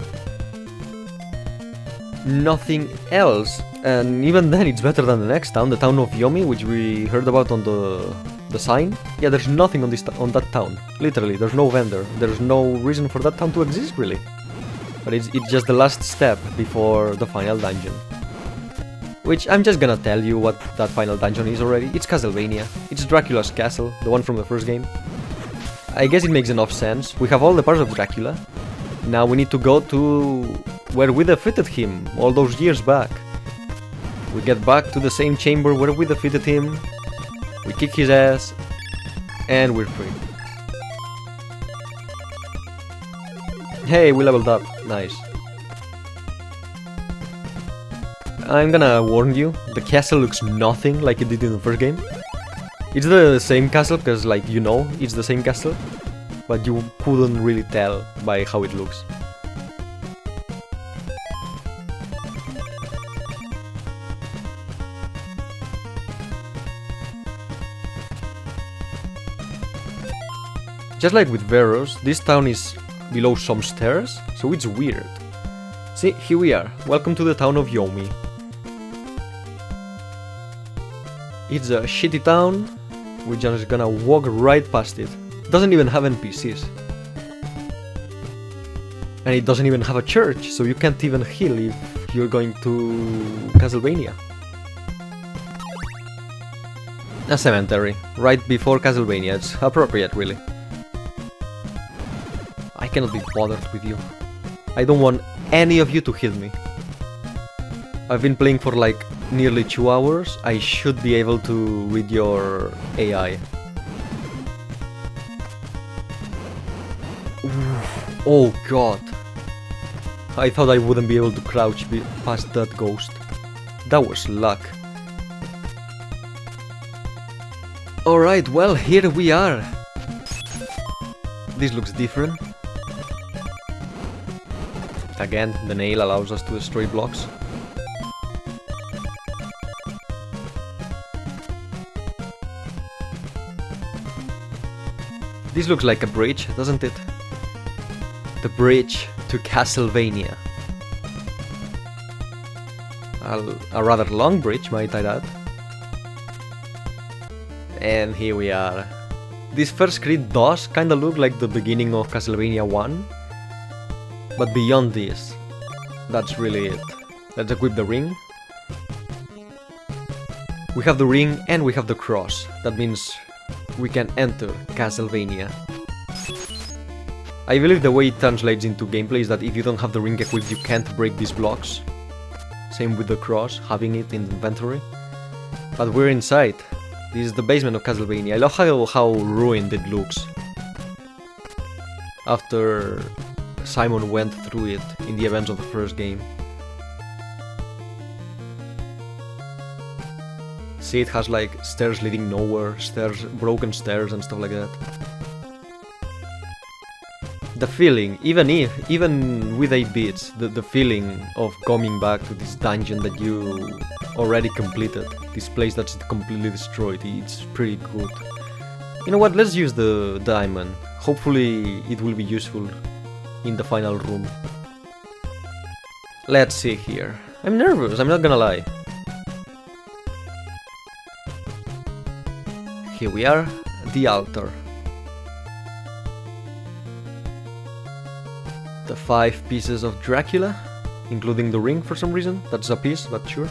Nothing else. And even then it's better than the next town, the town of Yomi, which we heard about on the sign. Yeah, there's nothing on that town. Literally, there's no vendor. There's no reason for that town to exist, really. But it's just the last step before the final dungeon. Which I'm just gonna tell you what that final dungeon is already. It's Castlevania. It's Dracula's castle, the one from the first game. I guess it makes enough sense. We have all the parts of Dracula. Now we need to go to where we defeated him all those years back. We get back to the same chamber where we defeated him. We kick his ass. And we're free. Hey, we leveled up. Nice. I'm gonna warn you, the castle looks nothing like it did in the first game. It's the same castle, because, like, you know, it's the same castle. But you couldn't really tell by how it looks. Just like with Veros, this town is below some stairs, so it's weird. See, here we are. Welcome to the town of Yomi. It's a shitty town. We're just gonna walk right past it. Doesn't even have NPCs. And it doesn't even have a church, so you can't even heal if you're going to Castlevania. A cemetery, right before Castlevania. It's appropriate, really. I cannot be bothered with you. I don't want any of you to hit me. I've been playing for like nearly 2 hours. I should be able to read your AI. Oof. Oh god. I thought I wouldn't be able to crouch past that ghost. That was luck. Alright, well, here we are. This looks different. Again, the nail allows us to destroy blocks. This looks like a bridge, doesn't it? The bridge to Castlevania. A rather long bridge, might I add. And here we are. This first screen does kinda look like the beginning of Castlevania 1. But beyond this, that's really it. Let's equip the ring. We have the ring and we have the cross. That means we can enter Castlevania. I believe the way it translates into gameplay is that if you don't have the ring equipped, you can't break these blocks. Same with the cross, having it in the inventory. But we're inside. This is the basement of Castlevania. I love how ruined it looks. After Simon went through it in the events of the first game. See, it has like stairs leading nowhere, broken stairs and stuff like that. The feeling, even with 8 bits, the feeling of coming back to this dungeon that you already completed, this place that's completely destroyed, it's pretty good. You know what, let's use the diamond. Hopefully it will be useful in the final room. Let's see here. I'm nervous, I'm not gonna lie. Here we are, the altar. The 5 pieces of Dracula. including the ring for some reason. That's a piece, but sure.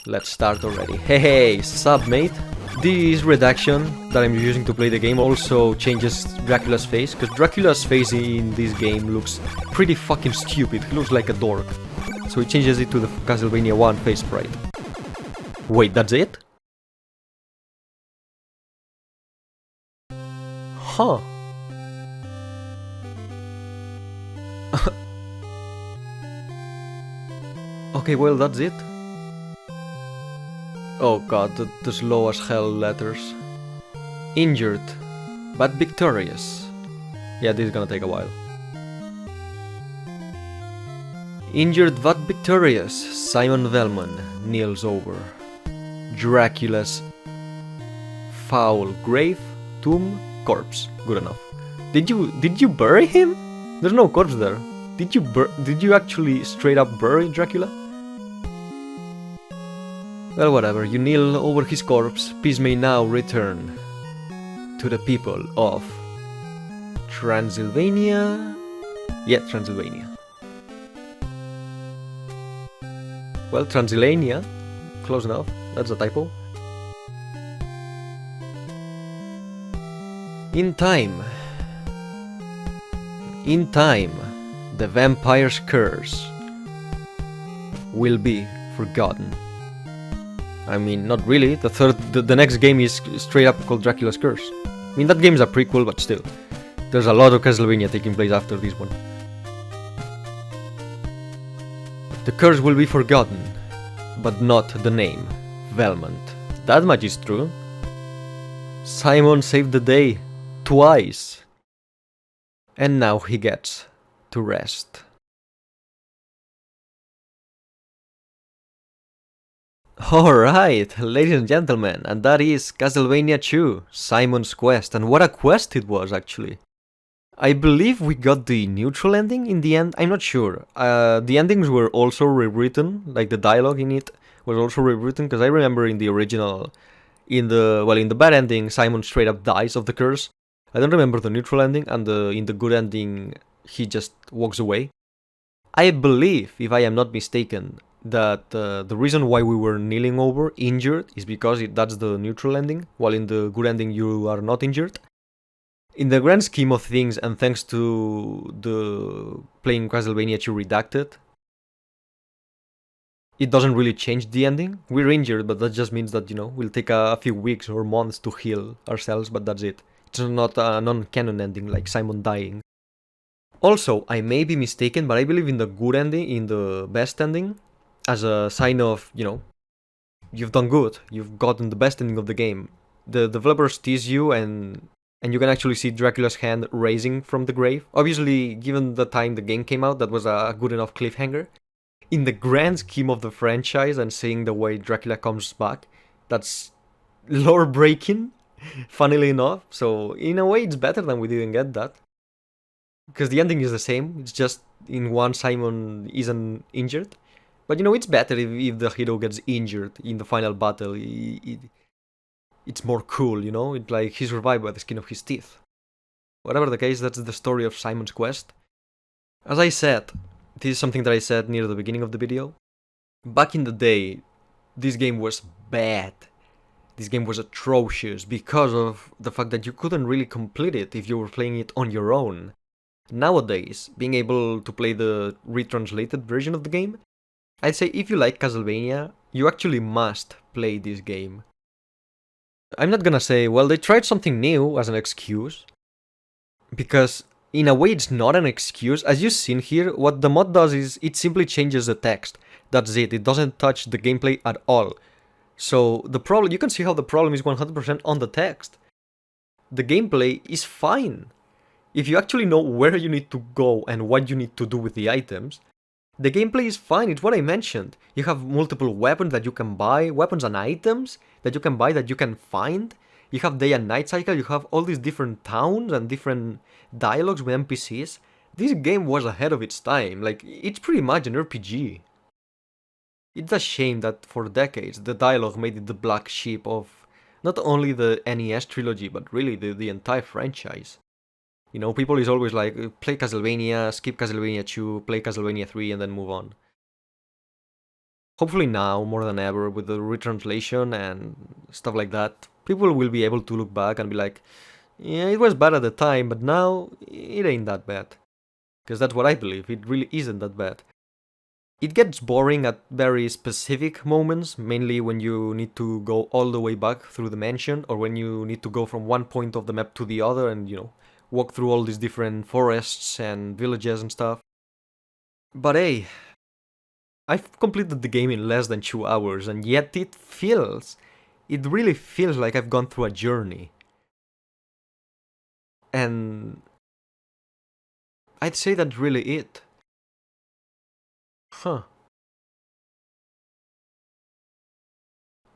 Let's start already. Hey, sup mate? This redaction that I'm using to play the game also changes Dracula's face, because Dracula's face in this game looks pretty fucking stupid. He looks like a dork. So it changes it to the Castlevania 1 face sprite. Wait, that's it? Huh. Okay, well, that's it. Oh god, the slow as hell letters. Injured, but victorious. Yeah, this is gonna take a while. Injured but victorious, Simon Velman kneels over Dracula's foul grave, tomb, corpse. Good enough. Did you bury him? There's no corpse there. Did you actually straight up bury Dracula? Well, whatever, you kneel over his corpse, peace may now return to the people of Transylvania. Yeah, Transylvania. Well, Transylvania, close enough, that's a typo. In time, the vampire's curse will be forgotten. I mean, not really. The next game is straight up called Dracula's Curse. I mean, that game is a prequel, but still. There's a lot of Castlevania taking place after this one. The curse will be forgotten, but not the name, Velmont. That much is true. Simon saved the day, twice. And now he gets to rest. Alright, ladies and gentlemen, and that is Castlevania 2, Simon's Quest, and what a quest it was actually. I believe we got the neutral ending in the end, I'm not sure. The endings were also rewritten, like the dialogue in it was also rewritten, because I remember in the original, in the bad ending, Simon straight up dies of the curse. I don't remember the neutral ending, and in the good ending, he just walks away. I believe, if I am not mistaken, that the reason why we were kneeling over, injured, is because that's the neutral ending, while in the good ending you are not injured. In the grand scheme of things, and thanks to the playing Castlevania 2 Redacted, it doesn't really change the ending. We're injured, but that just means that, you know, we'll take a few weeks or months to heal ourselves, but that's it. It's not a non-canon ending like Simon dying. Also, I may be mistaken, but I believe in the good ending, in the best ending, as a sign of, you know, you've done good, you've gotten the best ending of the game. The developers tease you and you can actually see Dracula's hand raising from the grave. Obviously, given the time the game came out, that was a good enough cliffhanger. In the grand scheme of the franchise and seeing the way Dracula comes back, that's lore breaking, funnily enough. So in a way it's better than we didn't get that. Because the ending is the same, it's just in one Simon isn't injured. But you know, it's better if the hero gets injured in the final battle. It's more cool, you know? It's like he survived by the skin of his teeth. Whatever the case, that's the story of Simon's Quest. As I said, this is something that I said near the beginning of the video. Back in the day, this game was bad. This game was atrocious because of the fact that you couldn't really complete it if you were playing it on your own. Nowadays, being able to play the retranslated version of the game, I'd say if you like Castlevania, you actually must play this game. I'm not gonna say, well, they tried something new as an excuse, because in a way it's not an excuse. As you've seen here, what the mod does is it simply changes the text. That's it, it doesn't touch the gameplay at all. So the problem, you can see how the problem is 100% on the text. The gameplay is fine. If you actually know where you need to go and what you need to do with the items, the gameplay is fine, it's what I mentioned. You have multiple weapons that you can buy, weapons and items that you can buy, that you can find. You have day and night cycle, you have all these different towns and different dialogues with NPCs. This game was ahead of its time, like, it's pretty much an RPG. It's a shame that for decades the dialogue made it the black sheep of not only the NES trilogy, but really the entire franchise. You know, people is always like, play Castlevania, skip Castlevania 2, play Castlevania 3, and then move on. Hopefully now, more than ever, with the retranslation and stuff like that, people will be able to look back and be like, yeah, it was bad at the time, but now it ain't that bad. Because that's what I believe, it really isn't that bad. It gets boring at very specific moments, mainly when you need to go all the way back through the mansion, or when you need to go from one point of the map to the other and, you know, walk through all these different forests and villages and stuff. But hey, I've completed the game in less than 2 hours, and yet it really feels like I've gone through a journey. And I'd say that's really it. Huh.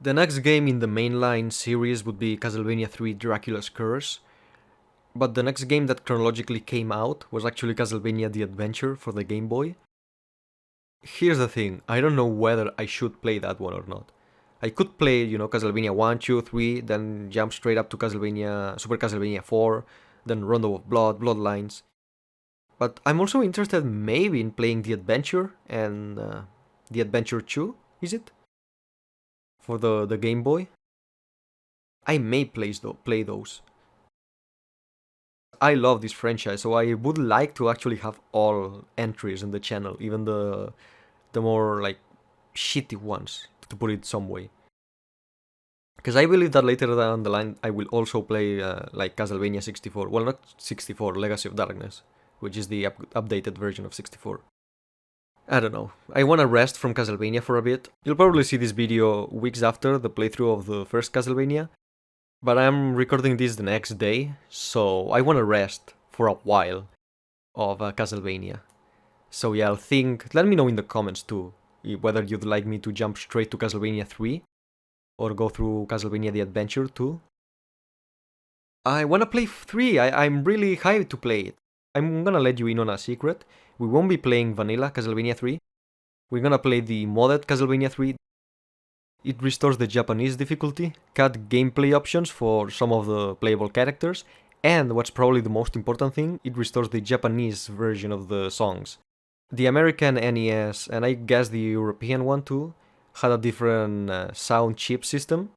The next game in the mainline series would be Castlevania 3 Dracula's Curse, but the next game that chronologically came out was actually Castlevania The Adventure for the Game Boy. Here's the thing, I don't know whether I should play that one or not. I could play, you know, Castlevania 1, 2, 3, then jump straight up to Super Castlevania 4, then Rondo of Blood, Bloodlines. But I'm also interested maybe in playing The Adventure and The Adventure 2, is it? For the Game Boy. I may play those. I love this franchise, so I would like to actually have all entries in the channel, even the more like shitty ones, to put it some way. Because I believe that later down the line I will also play like Castlevania 64. Well, not 64, Legacy of Darkness, which is the updated version of 64. I don't know. I wanna rest from Castlevania for a bit. You'll probably see this video weeks after the playthrough of the first Castlevania, but I'm recording this the next day, so I wanna rest for a while of Castlevania. So yeah, let me know in the comments too, whether you'd like me to jump straight to Castlevania 3, or go through Castlevania The Adventure too. I wanna play 3, I'm really hyped to play it. I'm gonna let you in on a secret. We won't be playing vanilla Castlevania 3. We're gonna play the modded Castlevania 3. It restores the Japanese difficulty, cut gameplay options for some of the playable characters, and what's probably the most important thing, it restores the Japanese version of the songs. The American NES, and I guess the European one too, had a different sound chip system.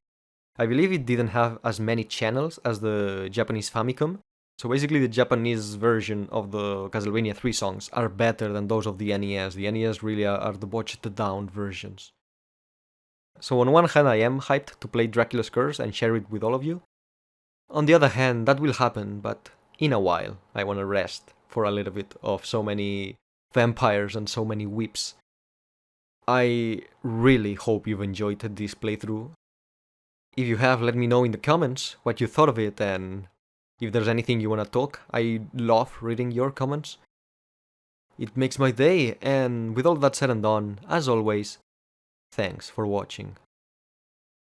I believe it didn't have as many channels as the Japanese Famicom, so basically the Japanese version of the Castlevania 3 songs are better than those of the NES. The NES really are the budgeted down versions. So on one hand I am hyped to play Dracula's Curse and share it with all of you. On the other hand, that will happen, but in a while. I wanna rest for a little bit of so many vampires and so many whips. I really hope you've enjoyed this playthrough. If you have, let me know in the comments what you thought of it, and if there's anything you wanna talk. I love reading your comments. It makes my day, and with all that said and done, as always, thanks for watching.